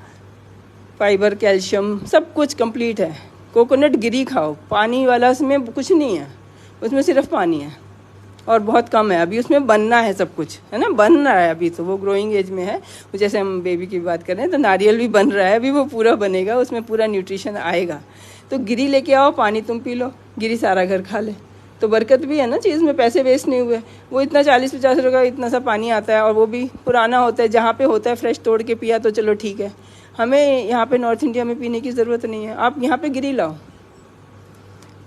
[SPEAKER 1] फाइबर, कैल्शियम, सब कुछ कंप्लीट है। कोकोनट गिरी खाओ, पानी वाला उसमें कुछ नहीं है, उसमें सिर्फ पानी है और बहुत कम है। अभी उसमें बनना है सब कुछ, है ना, बन रहा है अभी, तो वो ग्रोइंग एज में है। जैसे हम बेबी की बात कर रहे हैं तो नारियल भी बन रहा है, अभी वो पूरा बनेगा, उसमें पूरा न्यूट्रिशन आएगा। तो गिरी लेके आओ, पानी तुम पी लो, गिरी सारा घर खा ले, तो बरकत भी है ना चीज़ में, पैसे वेस्ट नहीं हुए। वो इतना 40-50 रुपये का इतना सा पानी आता है, और वो भी पुराना होता है। जहाँ पे होता है फ्रेश तोड़ के पिया तो चलो ठीक है, हमें यहाँ पे नॉर्थ इंडिया में पीने की ज़रूरत नहीं है। आप यहाँ पे गिरी लाओ,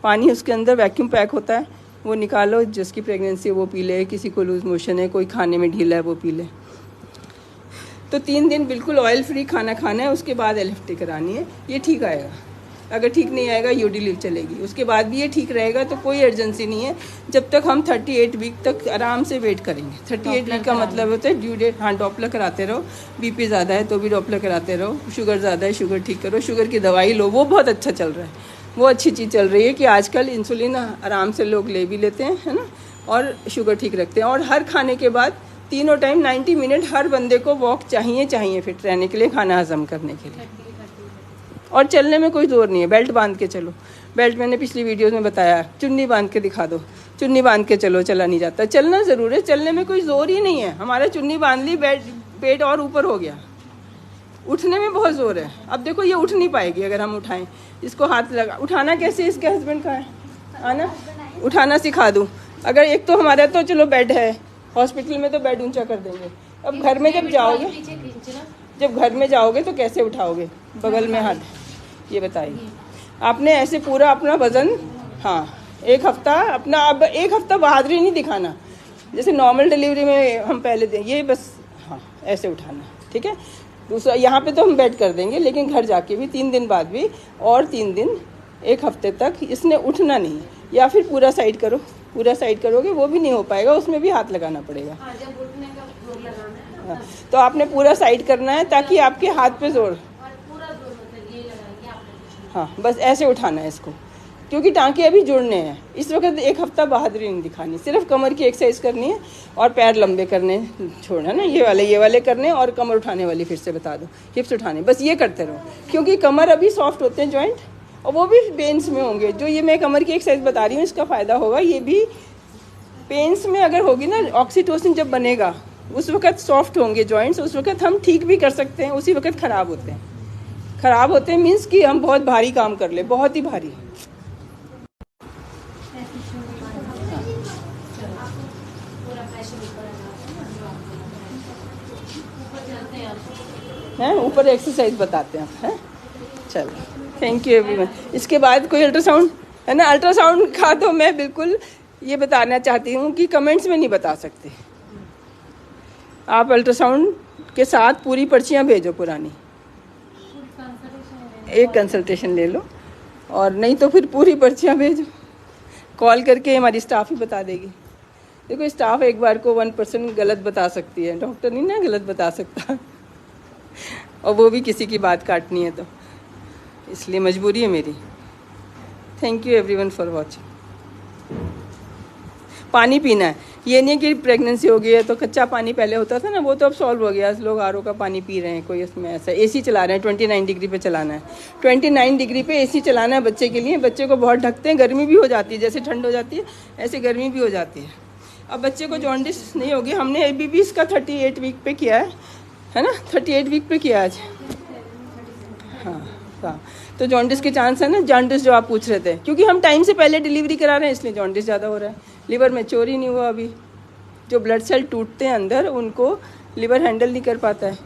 [SPEAKER 1] पानी उसके अंदर वैक्यूम पैक होता है, वो निकालो, जिसकी प्रेगनेंसी है वो पी ले, किसी को लूज मोशन है, कोई खाने में ढीला है वो पी ले। तो 3 दिन बिल्कुल ऑयल फ्री खाना खाना है, उसके बाद LFT करानी है, ये ठीक आएगा। अगर ठीक नहीं आएगा UD लीव चलेगी, उसके बाद भी ये ठीक रहेगा, तो कोई अर्जेंसी नहीं है जब तक हम 38 वीक तक आराम से वेट करेंगे। 38 वीक का मतलब होता है ड्यू डेट। हाँ, डॉपलर कराते रहो, BP ज़्यादा है तो भी डॉपलर कराते रहो, शुगर ज़्यादा है शुगर ठीक करो, शुगर की दवाई लो, वो बहुत अच्छा चल रहा है, वो अच्छी चीज़ चल रही है कि आजकल इंसुलिन आराम से लोग ले भी लेते हैं, है ना, और शुगर ठीक रखते हैं। और हर खाने के बाद तीनों टाइम 90 मिनट हर बंदे को वॉक चाहिए फिट रहने के लिए, खाना हजम करने के लिए। और चलने में कोई जोर नहीं है, बेल्ट बांध के चलो। बेल्ट मैंने पिछली वीडियोस में बताया, चुन्नी बांध के दिखा दो, चुन्नी बांध के चलो, चला नहीं जाता। चलना ज़रूर है, चलने में कोई जोर ही नहीं है। हमारा चुन्नी बांध ली, पेट और ऊपर हो गया, उठने में बहुत जोर है। अब देखो ये उठ नहीं पाएगी अगर हम उठाएं इसको, हाथ लगा। उठाना कैसे, इसके हस्बैंड का है आना, उठाना सिखा दूँ। अगर एक तो हमारा तो चलो बेड है, हॉस्पिटल में तो बेड ऊंचा कर देंगे। अब घर में जब जाओगे, जब घर में जाओगे तो कैसे उठाओगे, बगल में हाथ, ये बताइए। आपने ऐसे पूरा अपना वजन, हाँ, एक हफ्ता अपना, अब एक हफ्ता बहादुरी नहीं दिखाना जैसे नॉर्मल डिलीवरी में हम पहले दें, ये बस, हाँ ऐसे उठाना, ठीक है। दूसरा, यहाँ पे तो हम बेड कर देंगे, लेकिन घर जाके भी 3 दिन बाद भी, और 3 दिन, एक हफ्ते तक इसने उठना नहीं है। या फिर पूरा साइड करो, पूरा साइड करोगे वो भी नहीं हो पाएगा, उसमें भी हाथ लगाना पड़ेगा। हाँ, तो आपने पूरा साइड करना है ताकि आपके हाथ पे जोर, हाँ बस ऐसे उठाना है इसको, क्योंकि टांके अभी जुड़ने हैं। इस वक्त एक हफ्ता बहादुरी नहीं दिखानी, सिर्फ कमर की एक्सरसाइज करनी है और पैर लंबे करने छोड़ना ना, ये वाले करने, और कमर उठाने वाली फिर से बता दो, हिप्स उठाने, बस ये करते रहो। क्योंकि कमर अभी सॉफ्ट होते हैं जॉइंट, और वो भी पेन्स में होंगे। जो ये मैं कमर की एक्सरसाइज बता रही हूँ इसका फ़ायदा होगा, ये भी पेन्स में अगर होगी ना, ऑक्सीटोसिन जब बनेगा उस वक्त सॉफ्ट होंगे जॉइंट्स, उस वक्त हम ठीक भी कर सकते हैं, उसी वक्त ख़राब होते हैं। ख़राब होते हैं मीन्स कि हम बहुत भारी काम कर ले, बहुत ही भारी। हैं ऊपर एक्सरसाइज बताते हैं, हैं चलो, थैंक यू एवरीवन। इसके बाद कोई अल्ट्रासाउंड है ना, अल्ट्रासाउंड का तो मैं बिल्कुल ये बताना चाहती हूँ कि कमेंट्स में नहीं बता सकते। आप अल्ट्रासाउंड के साथ पूरी पर्चियाँ भेजो पुरानी, एक कंसल्टेशन ले लो, और नहीं तो फिर पूरी पर्चियाँ भेजो, कॉल करके हमारी स्टाफ ही बता देगी। देखो स्टाफ एक बार को 1% गलत बता सकती है, डॉक्टर नहीं ना गलत बता सकता और वो भी किसी की बात काटनी है, तो इसलिए मजबूरी है मेरी। Thank you everyone for watching. पानी पीना है, ये नहीं कि प्रेगनेंसी हो गई है तो कच्चा पानी पहले होता था ना, वो तो अब सॉल्व हो गया, लोग आरओ का पानी पी रहे हैं। कोई इसमें ऐसा एसी चला रहे हैं, 29 डिग्री पे चलाना है, 29 डिग्री पे एसी चलाना है बच्चे के लिए। बच्चे को बहुत ढकते हैं, गर्मी भी हो जाती है, जैसे ठंड हो जाती है ऐसे गर्मी भी हो जाती है। अब बच्चे को जॉन्डिस नहीं होगी, हमने ABB इसका 38 वीक पे किया है ना, 38 वीक पे किया आज। हाँ, तो जॉन्डिस के चांस है ना, जॉन्डिस जो आप पूछ रहे थे, क्योंकि हम टाइम से पहले डिलीवरी करा रहे हैं इसलिए जॉन्डिस ज़्यादा हो रहा है। लिवर मैच्योर ही नहीं हुआ अभी, जो ब्लड सेल टूटते हैं अंदर उनको लिवर हैंडल नहीं कर पाता है,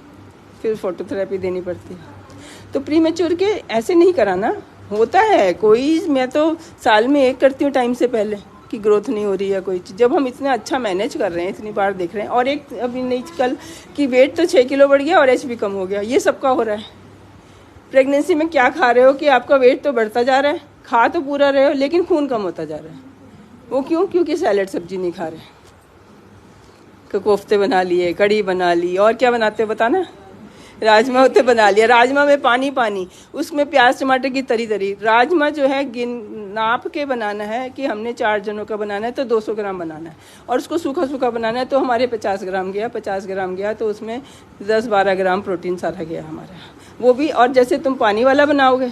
[SPEAKER 1] फिर फोटोथेरेपी देनी पड़ती है। तो प्री मैच्योर के ऐसे नहीं कराना, होता है कोई, मैं तो साल में 1 करती हूँ टाइम से पहले, कि ग्रोथ नहीं हो रही है कोई चीज़। जब हम इतना अच्छा मैनेज कर रहे हैं, इतनी बार देख रहे हैं, और एक अभी नहीं कल कि वेट तो 6 किलो बढ़ गया और एच भी कम हो गया, ये सबका हो रहा है। प्रेगनेंसी में क्या खा रहे हो कि आपका वेट तो बढ़ता जा रहा है, खा तो पूरा रहे हो लेकिन खून कम होता जा रहा है। वो क्यों? क्योंकि सैलेड सब्जी नहीं खा रहे। कोफ्ते बना लिए, कड़ी बना ली, और क्या बनाते हो बताना, राजमा होते बना लिया। राजमा में पानी पानी, उसमें प्याज टमाटर की तरी तरी। राजमा जो है नाप के बनाना है कि हमने 4 जनों का बनाना है तो 200 ग्राम बनाना है, और उसको सूखा सूखा बनाना है तो हमारे 50 ग्राम गया, 50 ग्राम गया तो उसमें 10-12 ग्राम प्रोटीन सारा गया हमारा, वो भी। और जैसे तुम पानी वाला बनाओगे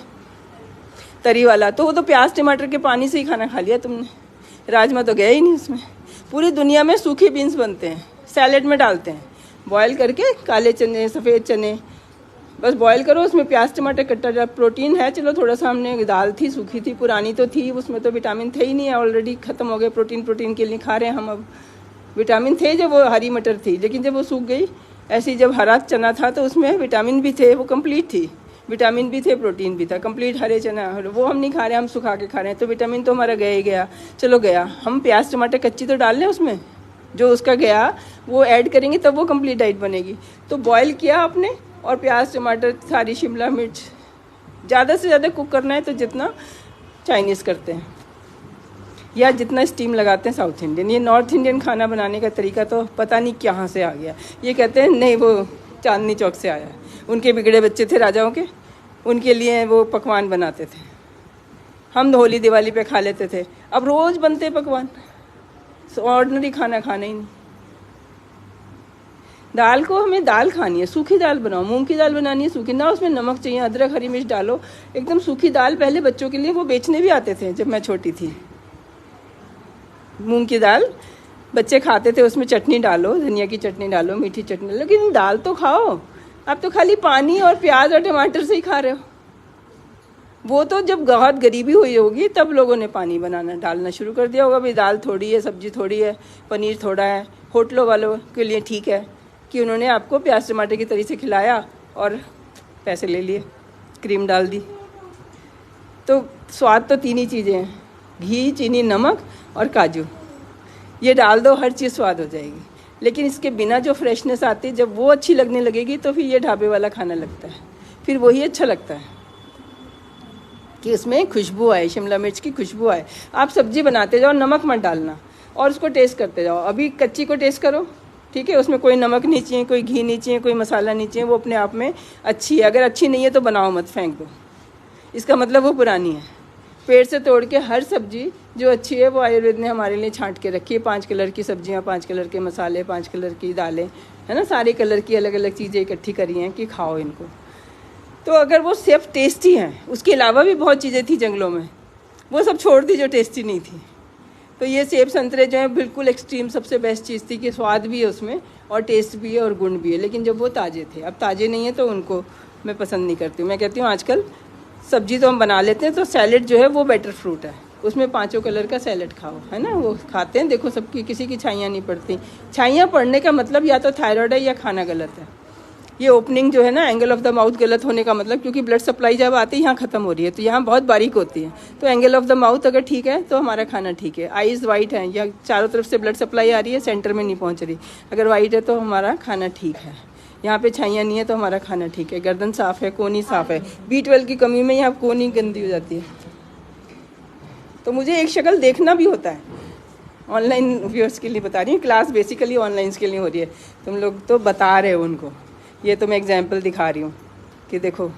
[SPEAKER 1] तरी वाला, तो वो तो प्याज टमाटर के पानी से ही खाना खा लिया तुमने, राजमा तो गया ही नहीं उसमें। पूरी दुनिया में सूखे बीन्स बनते हैं, सैलेड में डालते हैं, बॉयल करके, काले चने सफ़ेद चने बस बॉयल करो, उसमें प्याज टमाटर कट्टा जा, प्रोटीन है। चलो थोड़ा सा हमने दाल थी, सूखी थी, पुरानी तो थी, उसमें तो विटामिन थे ही नहीं है, ऑलरेडी ख़त्म हो गए। प्रोटीन के लिए खा रहे हैं हम अब। विटामिन थे जब वो हरी मटर थी, लेकिन जब वो सूख गई, ऐसे ही जब हरा चना था तो उसमें विटामिन भी थे, वो कंप्लीट थी, विटामिन भी थे, प्रोटीन भी था, कंप्लीट हरे चना, वो हम नहीं खा रहे, हम सुखा के खा रहे हैं, तो विटामिन तो हमारा गया ही गया। चलो गया, हम प्याज टमाटर कच्ची तो डाल लें उसमें, जो उसका गया वो ऐड करेंगे तब वो कंप्लीट डाइट बनेगी। तो बॉयल किया आपने, और प्याज टमाटर सारी शिमला मिर्च, ज़्यादा से ज़्यादा कुक करना है तो जितना चाइनीज़ करते हैं या जितना स्टीम लगाते हैं साउथ इंडियन। ये नॉर्थ इंडियन खाना बनाने का तरीका तो पता नहीं कहाँ से आ गया। ये कहते हैं नहीं वो चांदनी चौक से आया है, उनके बिगड़े बच्चे थे राजाओं के, उनके लिए वो पकवान बनाते थे, हम होली दिवाली पे खा लेते थे, अब रोज़ बनते पकवान, ऑर्डिनरी खाना खाना ही नहीं। दाल को हमें दाल खानी है, सूखी दाल बनाओ, मूंग की दाल बनानी है सूखी, ना उसमें नमक चाहिए, अदरक हरी मिर्च डालो, एकदम सूखी दाल। पहले बच्चों के लिए वो बेचने भी आते थे जब मैं छोटी थी, मूंग की दाल बच्चे खाते थे, उसमें चटनी डालो, धनिया की चटनी डालो, मीठी चटनी डालो, लेकिन दाल तो खाओ। आप तो खाली पानी और प्याज और टमाटर से ही खा रहे हो। वो तो जब बहुत गरीबी हुई होगी तब लोगों ने पानी बनाना डालना शुरू कर दिया होगा, भाई दाल थोड़ी है, सब्जी थोड़ी है, पनीर थोड़ा है। होटलों वालों के लिए ठीक है कि उन्होंने आपको प्याज टमाटर की तरीके से खिलाया और पैसे ले लिए, क्रीम डाल दी। तो स्वाद तो तीन ही चीज़ें हैं, घी, चीनी, नमक और काजू। ये डाल दो, हर चीज़ स्वाद हो जाएगी। लेकिन इसके बिना जो फ्रेशनेस आती है, जब वो अच्छी लगने लगेगी तो फिर ये ढाबे वाला खाना लगता है, फिर वही अच्छा लगता है कि उसमें खुशबू आए, शिमला मिर्च की खुशबू आए। आप सब्जी बनाते जाओ, नमक मत डालना और उसको टेस्ट करते जाओ। अभी कच्ची को टेस्ट करो, ठीक है, उसमें कोई नमक नहीं चाहिए, कोई घी नहीं चाहिए, कोई मसाला नहीं चाहिए, वो अपने आप में अच्छी है। अगर अच्छी नहीं है तो बनाओ मत, फेंक दो, इसका मतलब वो पुरानी है। पेड़ से तोड़ के हर सब्जी जो अच्छी है वो आयुर्वेद ने हमारे लिए छांट के रखी है। 5 कलर की सब्जियां, 5 कलर के मसाले, 5 कलर की दालें, है ना, सारे कलर की अलग अलग चीज़ें इकट्ठी करी हैं कि खाओ इनको। तो अगर वो सिर्फ टेस्टी हैं, उसके अलावा भी बहुत चीज़ें थी जंगलों में, वो सब छोड़ दी जो टेस्टी नहीं थी। तो ये सेब संतरे जो है बिल्कुल एक्सट्रीम सबसे बेस्ट चीज़ थी कि स्वाद भी है उसमें और टेस्ट भी है और गुण भी है, लेकिन जब वो ताज़े थे। अब ताज़े नहीं है तो उनको मैं पसंद नहीं करती हूँ। मैं कहती हूँ आजकल सब्जी तो हम बना लेते हैं, तो सैलेड जो है वो बेटर फ्रूट है, उसमें 5 कलर का सैलेड खाओ, है ना, वो खाते हैं। देखो सबकी, किसी की छाइयाँ नहीं पड़ती। छाइयाँ पड़ने का मतलब या तो थायराइड है या खाना गलत है। ये ओपनिंग जो है ना, एंगल ऑफ द माउथ गलत होने का मतलब, क्योंकि ब्लड सप्लाई जब आती है यहाँ ख़त्म हो रही है, तो यहाँ बहुत बारीक होती है। तो एंगल ऑफ द माउथ अगर ठीक है तो हमारा खाना ठीक है। आईज़ वाइट है या चारों तरफ से ब्लड सप्लाई आ रही है, सेंटर में नहीं पहुँच रही, अगर वाइट है तो हमारा खाना ठीक है। यहाँ पे छाइयाँ नहीं है तो हमारा खाना ठीक है। गर्दन साफ़ है, कोनी साफ़ है। B12 की कमी में यहाँ कोनी गंदी हो जाती है। तो मुझे एक शक्ल देखना भी होता है। ऑनलाइन व्यूअर्स के लिए बता रही हूँ, क्लास बेसिकली ऑनलाइन के लिए हो रही है। तुम लोग तो बता रहे हो उनको, ये तो मैं एग्जाम्पल दिखा रही हूँ कि देखो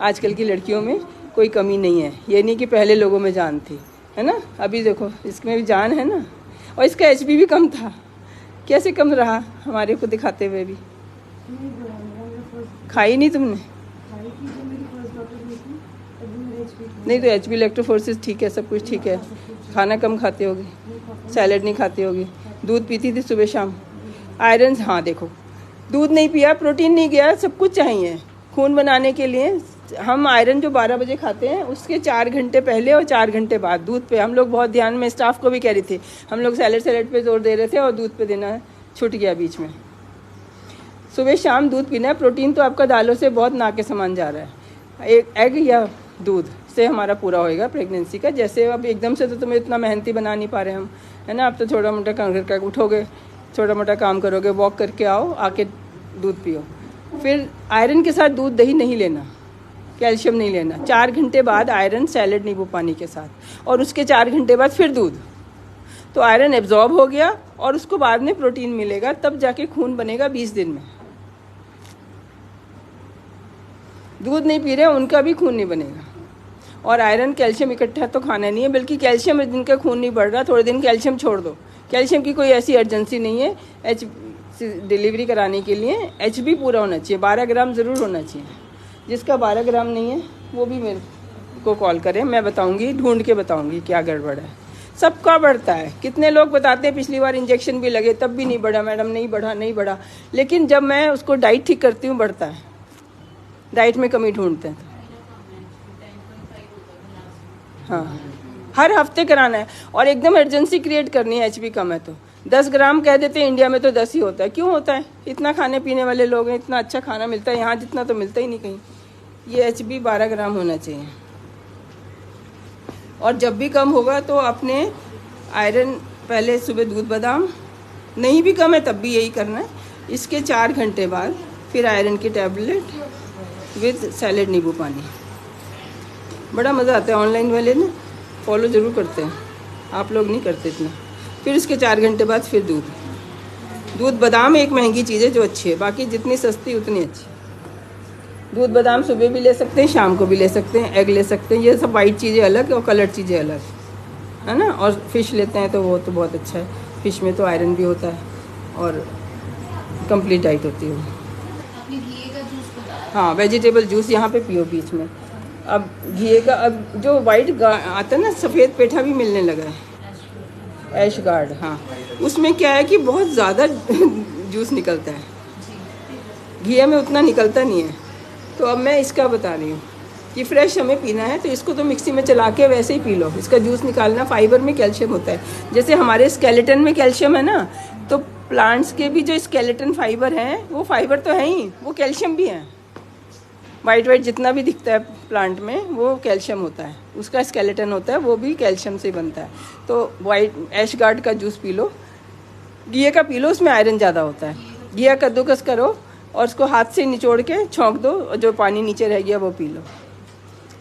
[SPEAKER 1] आजकल की लड़कियों में कोई कमी नहीं है। ये नहीं कि पहले लोगों में जान थी, है ना, अभी देखो इसमें भी जान है ना। और इसका HB भी कम था, कैसे कम रहा हमारे को दिखाते हुए भी। खाई नहीं तुमने? नहीं तो HB इलेक्ट्रोफोर्सिस ठीक है, सब कुछ ठीक है। खाना कम खाते होगी, सैलेड नहीं खाती होगी, दूध पीती थी सुबह शाम, आयरन, हाँ देखो दूध नहीं पिया, प्रोटीन नहीं गया, सब कुछ चाहिए खून बनाने के लिए। हम आयरन जो 12 बजे खाते हैं उसके 4 घंटे पहले और 4 घंटे बाद दूध पे हम लोग बहुत ध्यान में, स्टाफ को भी कह रही थी, हम लोग सैलेड पे जोर दे रहे थे और दूध पे देना छूट गया बीच में। सुबह शाम दूध पीना है। प्रोटीन तो आपका दालों से बहुत ना के समान जा रहा है। एक एग या दूध से हमारा पूरा होएगा प्रेगनेंसी का। जैसे अब एकदम से तो तुम्हें इतना मेहनती बना नहीं पा रहे हम, है ना। अब तो छोटा मोटा काम करके उठोगे, छोटा मोटा काम करोगे, वॉक करके आओ, आके दूध पियो। फिर आयरन के साथ दूध दही नहीं लेना, कैल्शियम नहीं लेना। 4 घंटे बाद आयरन सैलेड नींबू पानी के साथ, और उसके 4 घंटे बाद फिर दूध। तो आयरन एब्जॉर्ब हो गया और उसको बाद में प्रोटीन मिलेगा, तब जाके खून बनेगा 20 दिन में। दूध नहीं पी रहे उनका भी खून नहीं बनेगा। और आयरन कैल्शियम इकट्ठा तो खाना नहीं है, बल्कि कैल्शियम जिनका खून नहीं बढ़ रहा थोड़े दिन कैल्शियम छोड़ दो। कैल्शियम की कोई ऐसी अर्जेंसी नहीं है। डिलीवरी कराने के लिए HB पूरा होना चाहिए, 12 ग्राम ज़रूर होना चाहिए। जिसका 12 ग्राम नहीं है वो भी मेरे को कॉल करें, मैं बताऊंगी, ढूंढ के बताऊंगी क्या गड़बड़ है। सबका बढ़ता है। कितने लोग बताते हैं पिछली बार इंजेक्शन भी लगे तब भी नहीं बढ़ा मैडम, नहीं बढ़ा। लेकिन जब मैं उसको डाइट ठीक करती हूँ बढ़ता है। डाइट में कमी ढूंढते हैं। हाँ, हर हफ्ते कराना है और एकदम अर्जेंसी क्रिएट करनी है। HB कम है तो 10 ग्राम कह देते हैं, इंडिया में तो 10 ही होता है। क्यों होता है? इतना खाने पीने वाले लोग हैं, इतना अच्छा खाना मिलता है, यहाँ जितना तो मिलता ही नहीं कहीं। ये HB 12 ग्राम होना चाहिए। और जब भी कम होगा तो अपने आयरन पहले सुबह दूध बादाम, नहीं भी कम है तब भी यही करना है। इसके 4 घंटे बाद फिर आयरन की टैबलेट विद सैलेड नींबू पानी। बड़ा मज़ा आता है। ऑनलाइन वाले ना फॉलो ज़रूर करते हैं, आप लोग नहीं करते इतना। फिर इसके 4 घंटे बाद फिर दूध बादाम एक महंगी चीज़ है जो अच्छी है, बाकी जितनी सस्ती उतनी अच्छी। दूध बादाम सुबह भी ले सकते हैं, शाम को भी ले सकते हैं, एग ले सकते हैं। ये सब वाइट चीज़ें अलग और कलर चीज़ें अलग, है ना। और फिश लेते हैं तो वो तो बहुत अच्छा है। फिश में तो आयरन भी होता है और कंप्लीट डाइट होती है वो।
[SPEAKER 2] आपने घी का जूस बताया।
[SPEAKER 1] हाँ, वेजिटेबल जूस यहाँ पे पियो बीच में। अब घी का, अब जो वाइट आता है ना, सफ़ेद पेठा भी मिलने लगा है, ऐश गार्ड। हाँ, उसमें क्या है कि बहुत ज़्यादा जूस निकलता है, घी में उतना निकलता नहीं है। तो अब मैं इसका बता रही हूँ कि फ्रेश हमें पीना है तो इसको तो मिक्सी में चला के वैसे ही पी लो। इसका जूस निकालना, फाइबर में कैल्शियम होता है। जैसे हमारे स्केलेटन में कैल्शियम है ना, तो प्लांट्स के भी जो स्केलेटन फाइबर हैं, वो फाइबर तो है ही, वो कैल्शियम भी है। वाइट वाइट जितना भी दिखता है प्लांट में, वो कैल्शियम होता है, उसका स्केलेटन होता है, वो भी कैल्शियम से बनता है। तो वाइट ऐश गार्ड का जूस पी लो, घी का पी लो, उसमें आयरन ज़्यादा होता है। घी कद्दूकस करो और उसको हाथ से निचोड़ के छौंक दो, और जो पानी नीचे रह गया वो पी लो,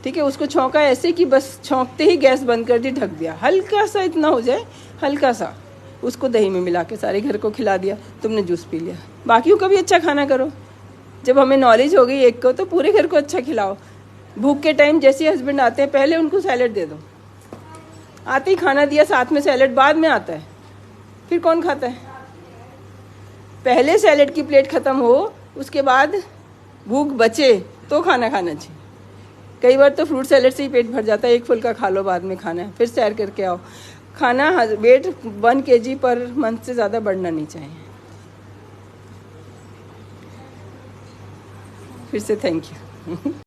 [SPEAKER 1] ठीक है। उसको छौंका ऐसे कि बस छौंकते ही गैस बंद कर दी, ढक दिया, हल्का सा इतना हो जाए, हल्का सा, उसको दही में मिला के सारे घर को खिला दिया, तुमने जूस पी लिया। बाकियों का भी अच्छा खाना करो। जब हमें नॉलेज हो गई एक को, तो पूरे घर को अच्छा खिलाओ। भूख के टाइम जैसे हस्बैंड आते हैं, पहले उनको सैलड दे दो, आते ही खाना दिया, साथ में सैलड बाद में आता है, फिर कौन खाता है? पहले सैलड की प्लेट ख़त्म हो, उसके बाद भूख बचे तो खाना खाना चाहिए। कई बार तो फ्रूट सैलड से ही पेट भर जाता है, एक फुल्का खा लो, बाद में खाना है, फिर सैर करके आओ। खाना वेट 1 kg पर मंथ से ज़्यादा बढ़ना नहीं चाहिए। फिर से थैंक यू।